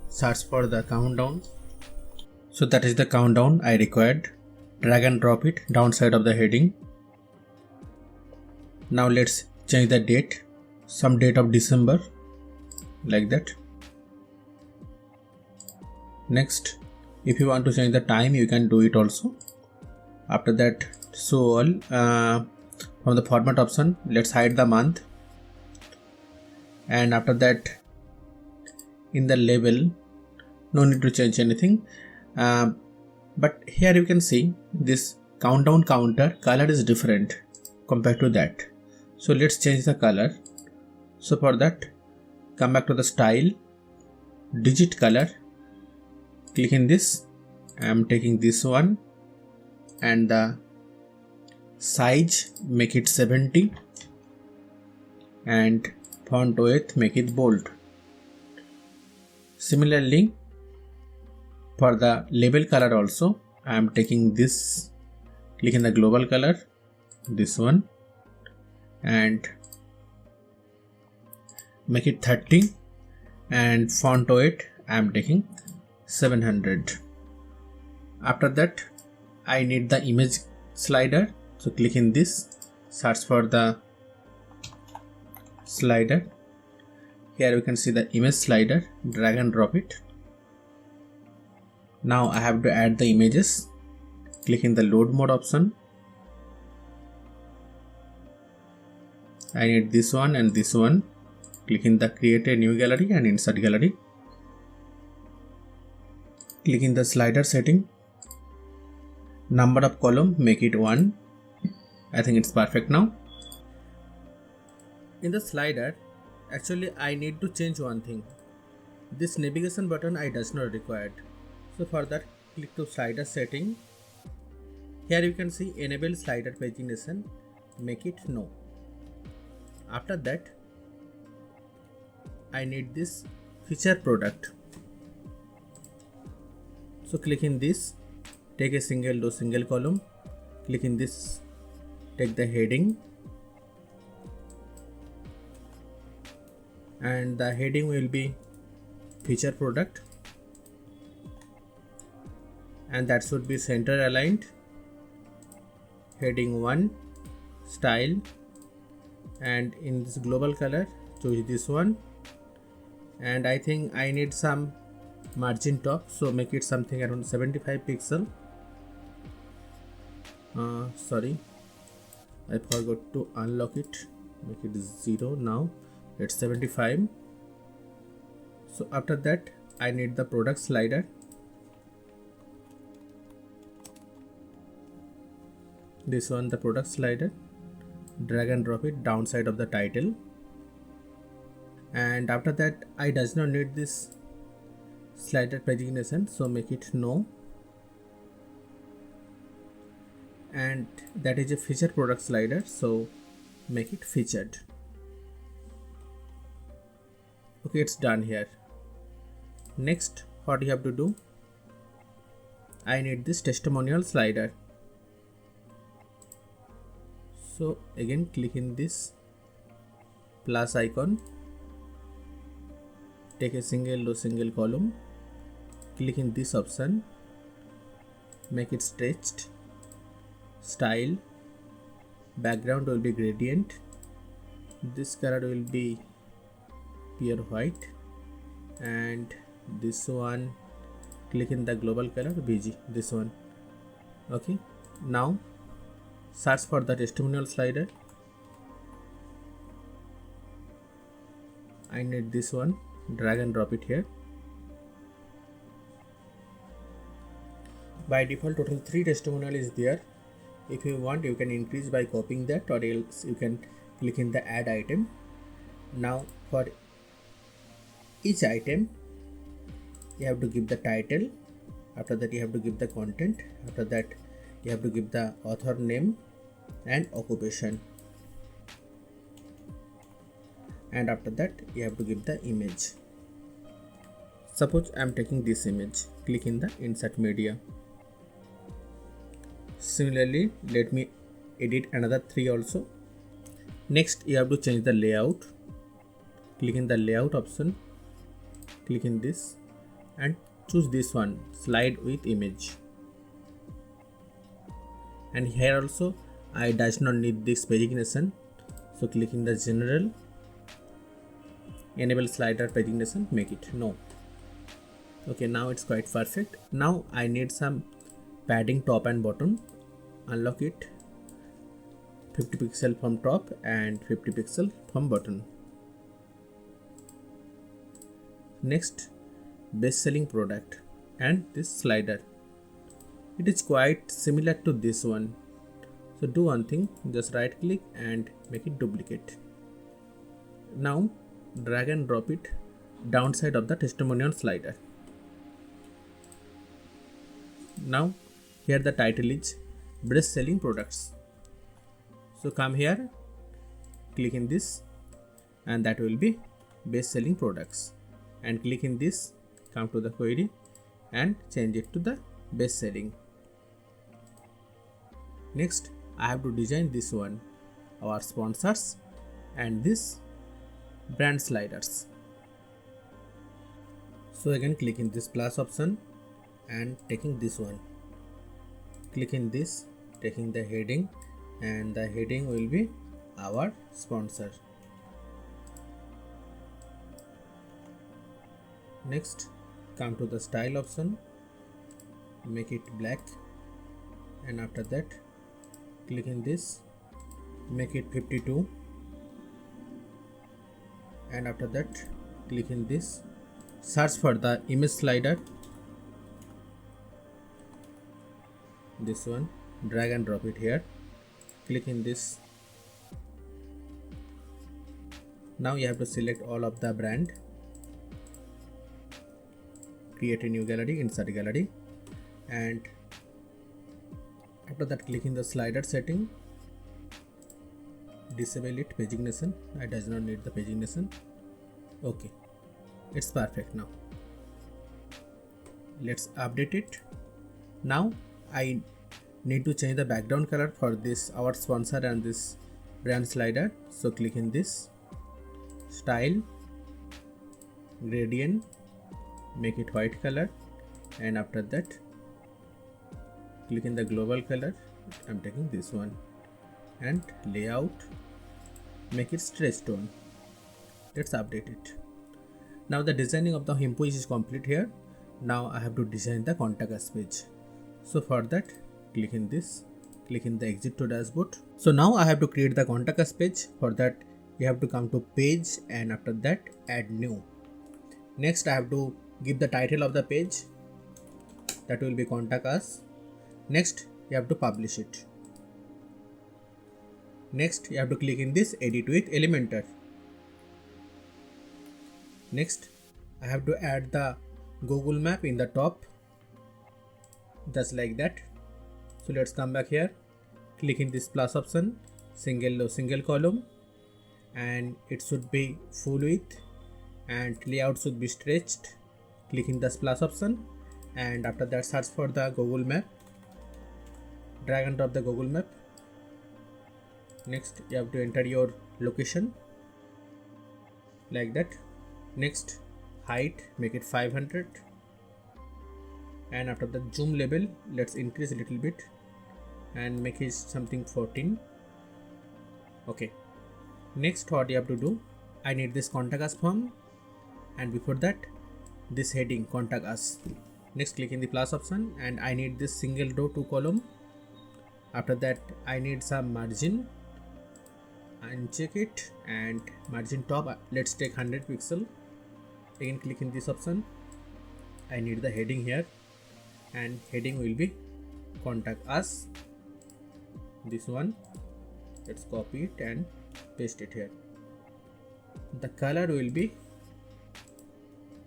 S1: search for the countdown. So that is the countdown I required. Drag and drop it downside of the heading. Now let's change the date, some date of December, like that. Next, if you want to change the time, you can do it also. After that, show all. From the format option, let's hide the month. And after that, in the label, no need to change anything. But here you can see this countdown counter color is different compared to that. So let's change the color. So for that, come back to the style, digit color, click in this. I am taking this one, and the size make it 70, and font width make it bold. Similarly, for the label color also, I am taking this, click in the global color, this one, and make it 30, and font weight I am taking 700. After that, I need the image slider, so click in this, search for the slider. Here we can see the image slider, drag and drop it. Now I have to add the images, click in the load mode option. I need this one and this one, click in the create a new gallery and insert gallery. Click in the slider setting, number of column make it 1. I think it's perfect now. In the slider, actually I need to change one thing. This navigation button I does not required. So for that, click to slider setting. Here you can see enable slider pagination, make it no. After that, I need this feature product. So click in this, take a single row, single column, click in this, take the heading, and the heading will be feature product, and that should be center aligned. Heading 1, style, and in this global color choose this one, and I think I need some margin top, so make it something around 75 pixel. Sorry, I forgot to unlock it, make it 0. Now it's 75. So after that, I need the product slider. This one, the product slider, drag and drop it downside of the title. And after that, I does not need this slider pagination, so make it no. And that is a feature product slider, so make it featured. Okay, it's done here. Next, what you have to do, I need this testimonial slider. So again, click in this plus icon, take a single row, single column, click in this option, make it stretched, style, background will be gradient, this color will be pure white, and this one, click in the global color BG, this one. Okay, now search for the testimonial slider. I need this one, drag and drop it here. By default, total 3 testimonial is there. If you want, you can increase by copying that, or else you can click in the add item. Now for each item, you have to give the title. After that, you have to give the content. After that, you have to give the author name and occupation, and after that you have to give the image. Suppose I am taking this image, click in the insert media. Similarly, let me edit another 3 also. Next, you have to change the layout. Click in the layout option, click in this and choose this one, slide with image. And here also I does not need this pagination, so click in the general, enable slider pagination, make it no. Okay, now it's quite perfect. Now I need some padding top and bottom. unlock it, 50 pixel from top and 50 pixel from bottom. Next, best selling product and this slider. It is quite similar to this one. So do one thing, just right click and make it duplicate. Now drag and drop it downside of the testimonial slider. Now here the title is best selling products. So come here, click in this and that will be best selling products, and click in this, come to the query and change it to the best selling. Next I have to design this one, our sponsors and this brand sliders. So again click in this plus option and taking this one, click in this, taking the heading, and the heading will be our sponsor. Next come to the style option, make it black, and after that click in this, make it 52, and after that click in this, search for the image slider, this one, drag and drop it here, click in this. Now you have to select all of the brand, create a new gallery, insert gallery, and after that click in the slider setting, disable it pagination, I does not need the pagination. Okay, it's perfect. Now let's update it. Now I need to change the background color for this our sponsor and this brand slider. So click in this, style, gradient, make it white color, and after that click in the global color, I'm taking this one, and layout, make it stretch tone. Let's update it. Now the designing of the homepage is complete here. Now I have to design the contact us page. So for that click in this, click in the exit to dashboard. So now I have to create the contact us page. For that you have to come to page and after that add new. Next I have to give the title of the page, that will be contact us. Next you have to publish it. Next you have to click in this edit with Elementor. Next I have to add the Google map in the top, just like that. So let's come back here, click in this plus option, single row single column, and it should be full width and layout should be stretched. Click in this plus option and after that search for the Google map, drag and drop the Google map. Next you have to enter your location like that. Next height, make it 500, and after the zoom level let's increase a little bit and make it something 14. Okay, next what you have to do, I need this contact us form, and before that this heading contact us. Next click in the plus option and I need this single row 2 column. After that I need some margin, uncheck it, and margin top let's take 100 pixel. Again click in this option, I need the heading here, and heading will be contact us, this one. Let's copy it and paste it here. The color will be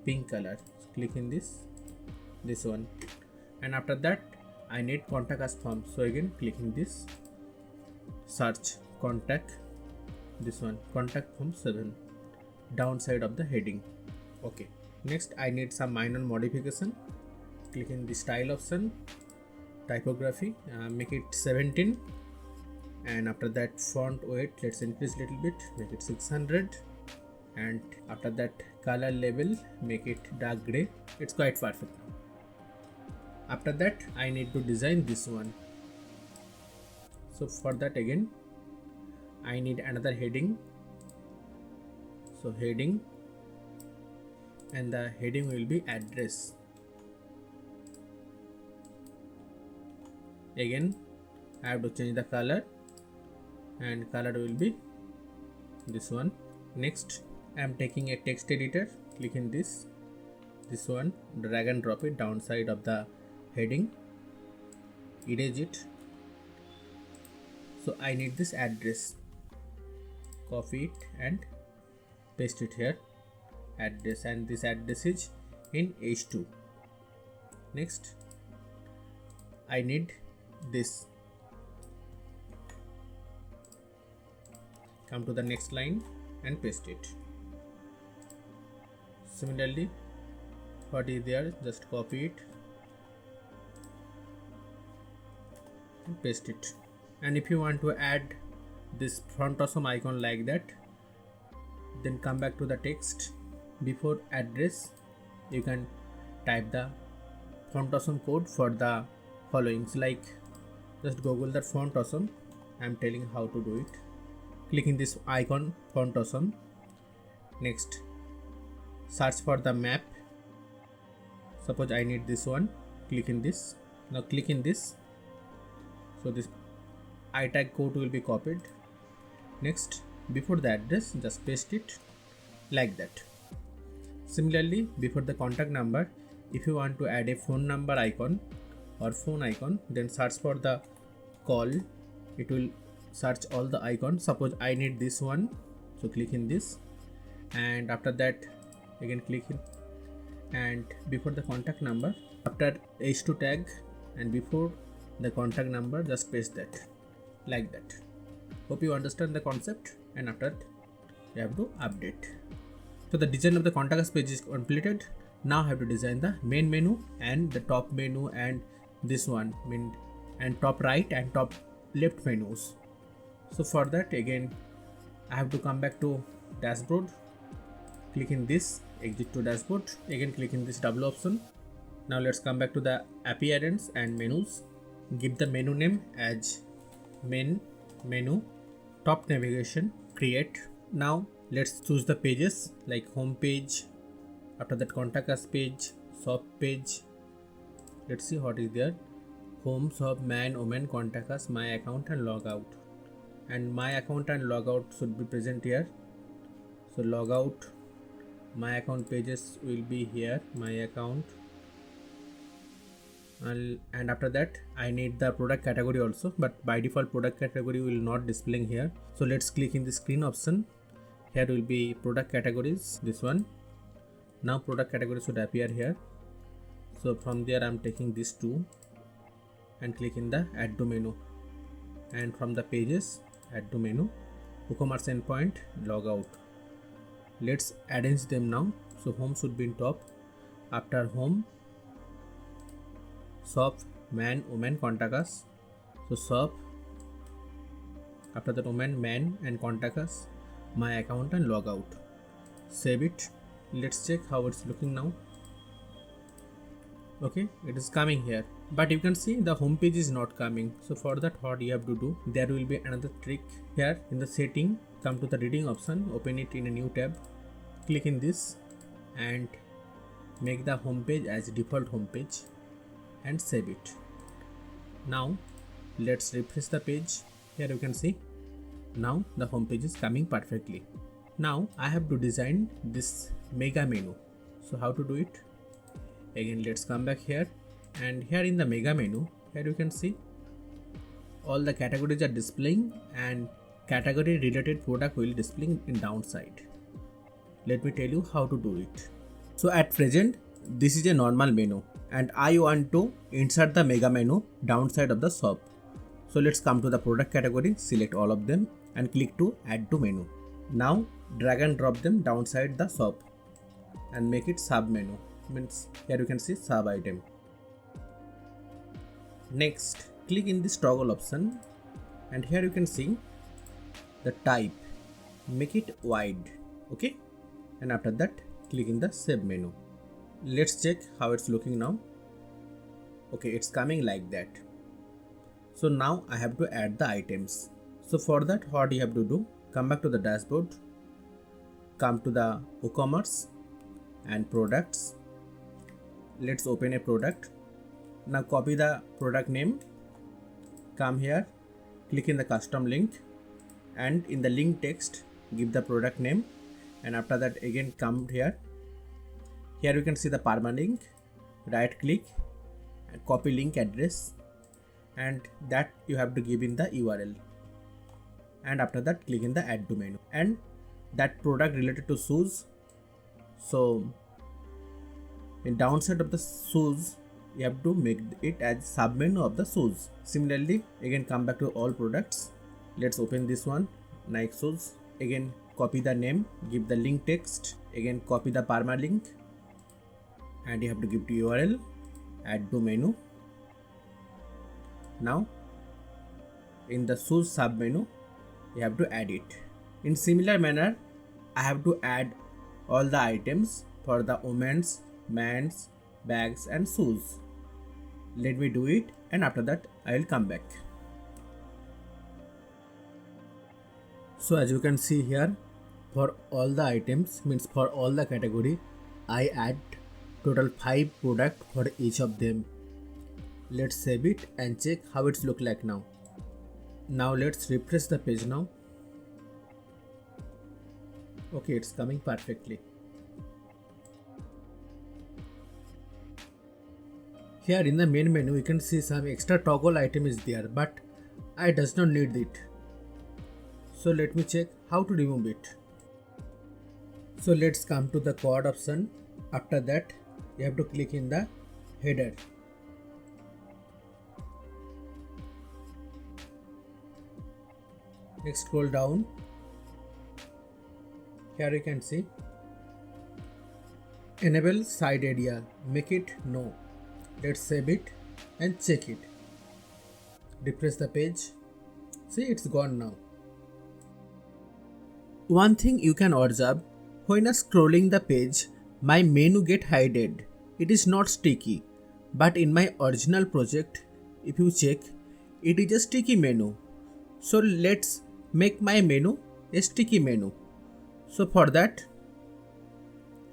S1: pink color, so click in this one, and after that I need contact us form. So again click in this, search contact, this one, contact form 7, downside of the heading. Okay, next I need some minor modification. Click in the style option, typography, make it 17, and after that font weight let's increase little bit, make it 600, and after that color label make it dark gray. It's quite perfect. After that I need to design this one. So for that again I need another heading. So heading, and the heading will be address. Again I have to change the color, and color will be this one. Next, I am taking a text editor, click in this one, drag and drop it downside of the heading, erase it. So I need this address, copy it and paste it here, address, and this address is in H2. Next, I need this. Come to the next line and paste it. Similarly, what is there, just copy it and paste it. And if you want to add this front awesome icon like that, then come back to the text. Before address, you can type the font awesome code for the followings, like just google the font awesome. I am telling how to do it. Click in this icon, font awesome. Next, search for the map. Suppose I need this one, click in this. Now click in this, so this itag code will be copied. Next, before the address, just paste it like that. Similarly, before the contact number, if you want to add a phone number icon or phone icon, then search for the call. It will search all the icons. Suppose I need this one, so click in this, and after that again click in, and before the contact number, after H2 tag and before the contact number, just paste that like that. Hope you understand the concept, and after that you have to update. So the design of the contact us page is completed. Now I have to design the main menu and the top menu and this one, and top right and top left menus. So for that, again I have to come back to dashboard, click in this, exit to dashboard, again click in this double option. Now let's come back to the appearance and menus. Give the menu name as main menu, top navigation, create. Now let's choose the pages like home page, after that contact us page, shop page. Let's see what is there. Home, shop, man, woman, contact us, my account and logout. And my account and logout should be present here. So logout, my account pages will be here, my account. And after that I need the product category also, but by default product category will not displaying here. So let's click in the screen option. Here will be product categories, this one. Now product category should appear here. So from there I'm taking these two and click in the add to menu, and from the pages add to menu, WooCommerce endpoint, logout. Let's arrange them now. So home should be in top, after home shop, man, woman, contact us. So shop, after that woman, man and contact us, my account and logout. Save it. Let's check how it's looking now. Okay, it is coming here, but you can see the home page is not coming. So for that, what you have to do, there will be another trick here. In the setting, come to the reading option, open it in a new tab, click in this and make the home page as default home page and save it. Now let's refresh the page. Here you can see now the home page is coming perfectly. Now I have to design this mega menu. So how to do it? Again let's come back here, and here in the mega menu, here you can see all the categories are displaying and category related product will display in downside. Let me tell you how to do it. So at present this is a normal menu and I want to insert the mega menu downside of the shop. So let's come to the product category, select all of them and click to add to menu. Now drag and drop them downside the shop and make it sub menu. Means here you can see sub item. Next click in this toggle option, and here you can see the type, make it wide. Okay, and after that click in the save menu. Let's check how it's looking now. Okay, it's coming like that. So now I have to add the items. So for that, what you have to do, come back to the dashboard, come to the WooCommerce and products. Let's open a product. Now copy the product name, come here, click in the custom link, and in the link text give the product name, and after that again come here. Here you can see the permalink, right click and copy link address, and that you have to give in the URL, and after that click in the add domain, and that product related to shoes. So in downside of the shoes you have to make it as submenu of the shoes. Similarly again come back to all products. Let's open this one, Nike shoes. Again copy the name, give the link text, again copy the permalink, and you have to give to URL, add to menu. Now in the shoes sub menu you have to add it. In similar manner I have to add all the items for the women's, men's, bags and shoes. Let me do it, and after that I will come back. So as you can see here, for all the items, means for all the category, I add total 5 product for each of them. Let's save it and check how it's look like now. Now let's refresh the page now. Okay, it's coming perfectly. Here in the main menu you can see some extra toggle item is there, but I does not need it. So let me check how to remove it. So let's come to the quad option. After that you have to click in the header. Next scroll down. Here you can see enable side area, make it no. Let's save it and check it. Refresh the page. See, it's gone now. One thing you can observe, when scrolling the page, my menu get hidden. It is not sticky, but in my original project, if you check, it is a sticky menu. So let's make my menu a sticky menu. So for that,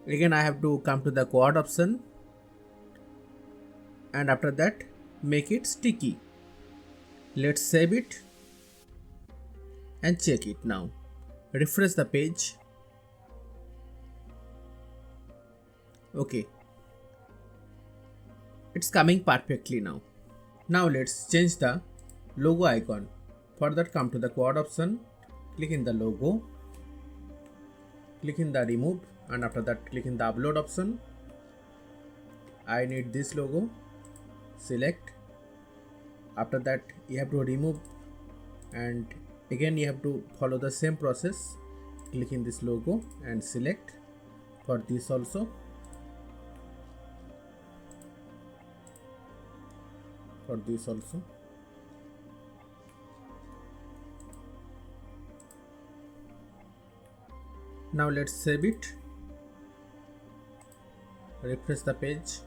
S1: again I have to come to the quad option, and after that make it sticky. Let's save it and check it now. Refresh the page. Okay, it's coming perfectly now. Now let's change the logo icon. For that come to the quad option, click in the logo, click in the remove, and after that click in the upload option. I need this logo. Select. After that you have to remove, and again you have to follow the same process. Click in this logo and select. For this also, for this also. Now let's save it. Refresh the page.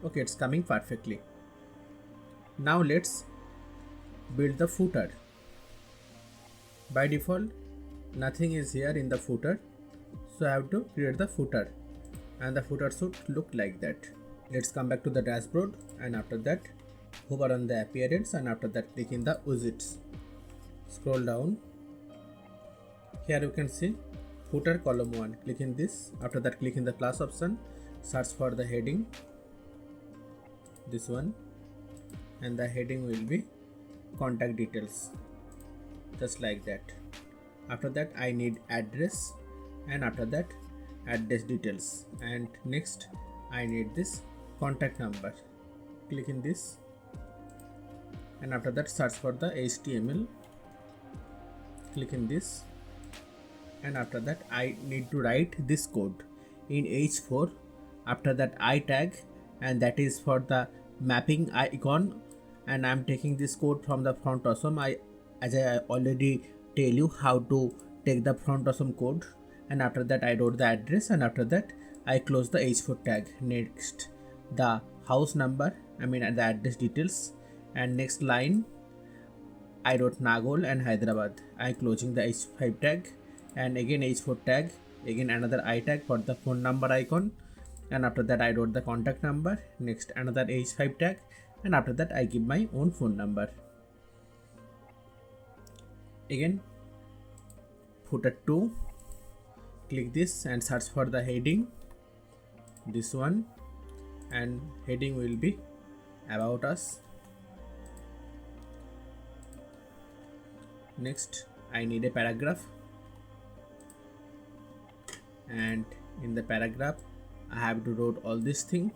S1: Okay, it's coming perfectly. Now let's build the footer. By default, nothing is here in the footer, so I have to create the footer, and the footer should look like that. Let's come back to the dashboard, and after that hover on the appearance, and after that click in the widgets. Scroll down. Here you can see footer column 1. Click in this. After that click in the plus option. Search for the heading. This one, and the heading will be contact details, just like that. After that I need address, and after that address details, and next I need this contact number. Click in this, and after that search for the HTML. Click in this, and after that I need to write this code in H4. After that I tag, and that is for the mapping icon, and I'm taking this code from the front awesome. As I already tell you how to take the front awesome code, and after that I wrote the address, and after that I close the H4 tag. Next the house number, the address details, and next line I wrote Nagol and Hyderabad. I closing the H5 tag, and again H4 tag, again another I tag for the phone number icon, and after that I wrote the contact number. Next another H5 tag, and after that I give my own phone number. Again footer 2, click this and search for the heading, this one, and heading will be about us. Next I need a paragraph, and in the paragraph I have to write all this thing.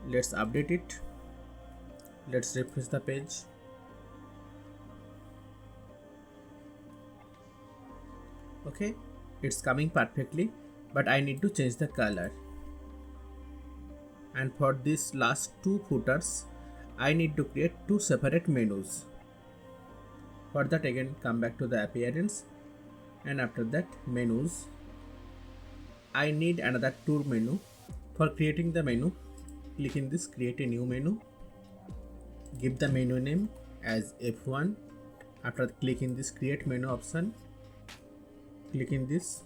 S1: Let's update it. Let's refresh the page. Okay, it's coming perfectly, but I need to change the color. And for these last two footers I need to create two separate menus. For that, again come back to the appearance, and after that menus I need another tour menu. For creating the menu, click in this create a new menu, give the menu name as F1. After click in this create menu option, click in this,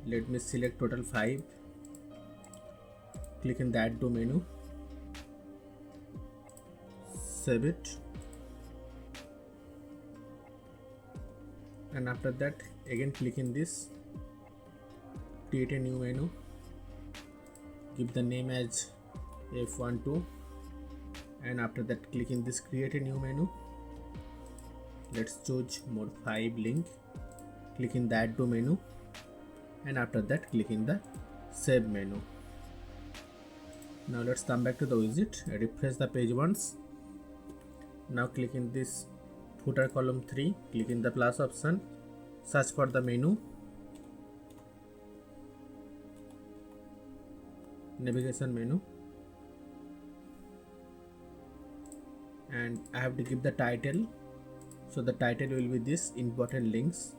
S1: let me select total 5, click in the add to menu, save it, and after that again click in this create a new menu, give the name as F12, and after that click in this create a new menu. Let's choose more 5 link, click in the add to menu, and after that click in the save menu. Now let's come back to the widget, refresh the page once. Now click in this footer column 3, click in the plus option, search for the menu, navigation menu, and I have to give the title. So the title will be this important links,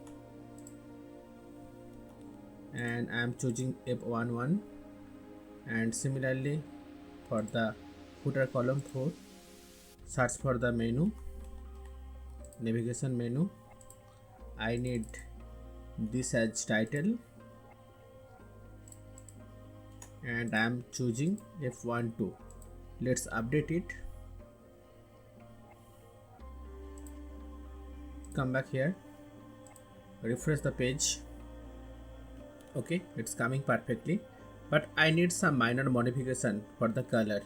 S1: and I am choosing F11. And similarly for the footer column 4, search for the menu, navigation menu, I need this as title, and I am choosing F12. Let's update it. Come back here, refresh the page. Okay, it's coming perfectly, but I need some minor modification for the color.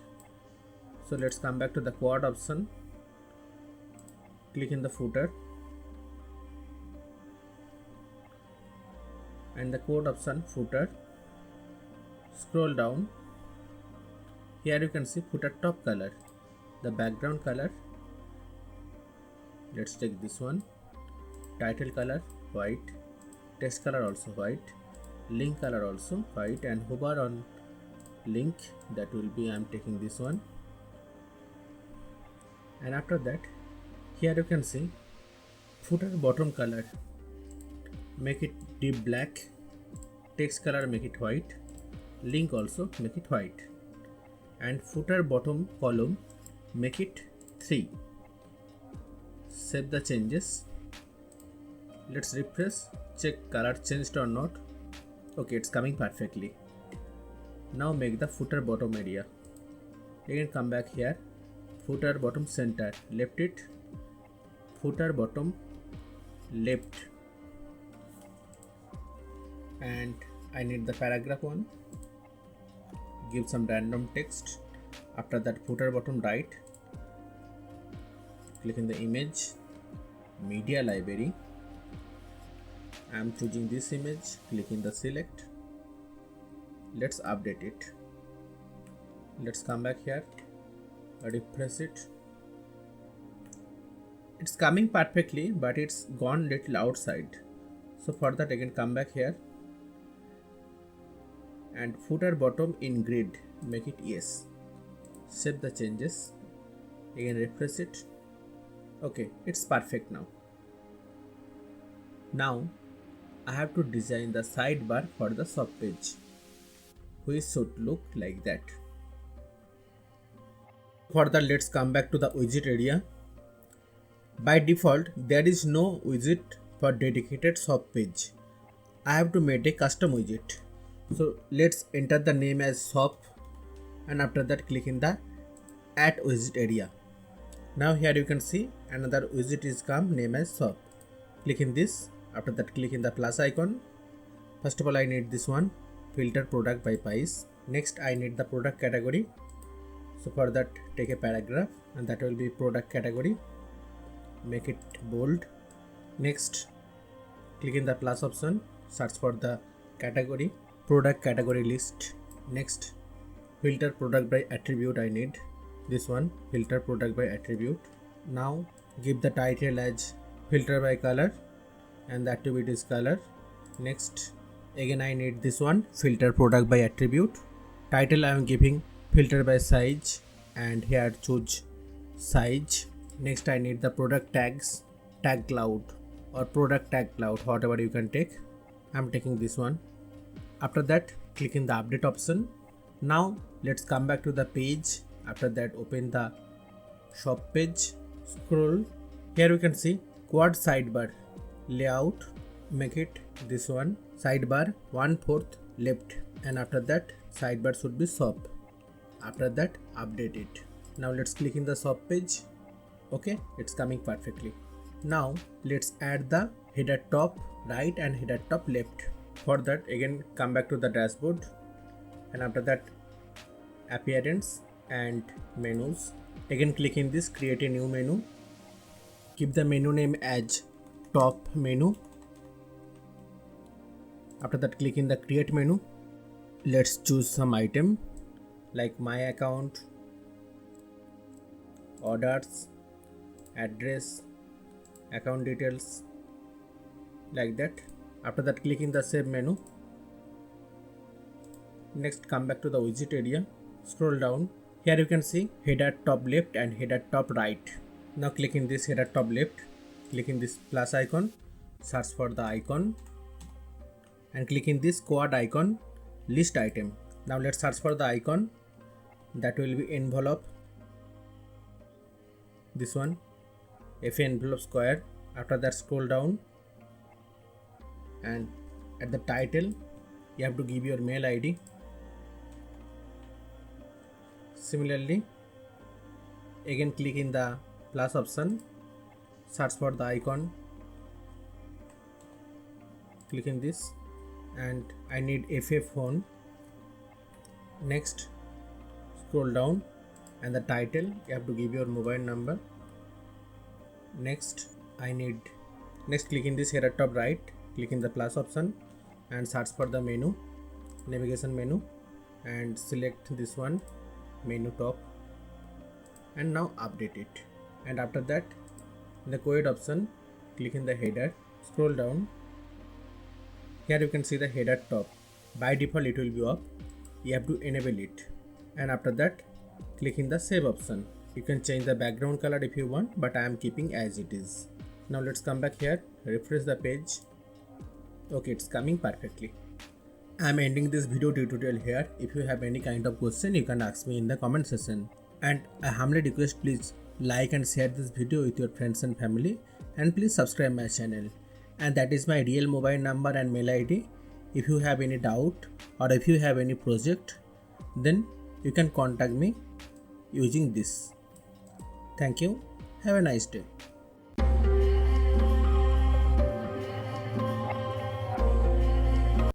S1: So let's come back to the quad option, click in the footer, and the quad option footer, scroll down. Here you can see footer top color, the background color. Let's take this one, title color white, text color also white, link color also white, and hover on link, that will be I'm taking this one. And after that here you can see footer bottom color, make it deep black, text color make it white, link also make it white, and footer bottom column make it 3. Save the changes. Let's refresh, check color changed or not. Okay, it's coming perfectly. Now make the footer bottom area. Again come back here, footer bottom center, left it, footer bottom left, and I need the paragraph one, give some random text. After that footer bottom right, click in the image, media library, I am choosing this image, click in the select. Let's update it. Let's come back here, refresh it. It's coming perfectly, but it's gone little outside. So for that again come back here, and footer bottom in grid make it yes. Save the changes, again refresh it. Okay, it's perfect now. Now I have to design the sidebar for the sub page, which should look like that. For that, let's come back to the widget area. By default, there is no widget for dedicated sub page. I have to make a custom widget. So let's enter the name as shop, and after that click in the add widget area. Now here you can see another widget is come name as shop. Click in this. After that click in the plus icon. First of all I need this one, filter product by price. Next I need the product category. So for that take a paragraph, and that will be product category. Make it bold. Next click in the plus option, search for the category, product category list. Next filter product by attribute, I need this one, filter product by attribute. Now give the title as filter by color and the attribute is color. Next again I need this one, filter product by attribute. Title I am giving filter by size, and here choose size. Next I need the product tags, tag cloud or product tag cloud, whatever you can take. I'm taking this one. After that click in the update option. Now let's come back to the page. After that open the shop page, scroll. Here you can see quad sidebar layout. Make it this one, sidebar 1/4 left, and after that sidebar should be shop. After that update it. Now let's click in the shop page. Okay, it's coming perfectly. Now let's add the header top right and header top left. For that again come back to the dashboard, and after that appearance and menus. Again click in this, create a new menu. Keep the menu name as top menu. After that click in the create menu. Let's choose some item like my account, orders, address, account details, like that. After that click in the save menu. Next come back to the widget area, scroll down. Here you can see header top left and header top right. Now click in this header top left, click in this plus icon, search for the icon, and click in this quad icon, list item. Now let's search for the icon. That will be envelope, this one, FA envelope square. After that scroll down, and at the title you have to give your mail ID. Similarly again click in the plus option, search for the icon, click in this, and I need FA phone. Next scroll down, and the title you have to give your mobile number. Next click in this header top right, click in the plus option and search for the menu, navigation menu, and select this one, menu top, and now update it. And after that in the code option click in the header, scroll down. Here you can see the header top. By default it will be off, you have to enable it. And after that click in the save option. You can change the background color if you want, but I am keeping as it is. Now let's come back here, refresh the page. Okay, it's coming perfectly. I am ending this video tutorial here. If you have any kind of question you can ask me in the comment section. And I humbly request, please like and share this video with your friends and family, and please subscribe my channel. And that is my real mobile number and mail ID. If you have any doubt or if you have any project, then you can contact me using this. Thank you. Have a nice day.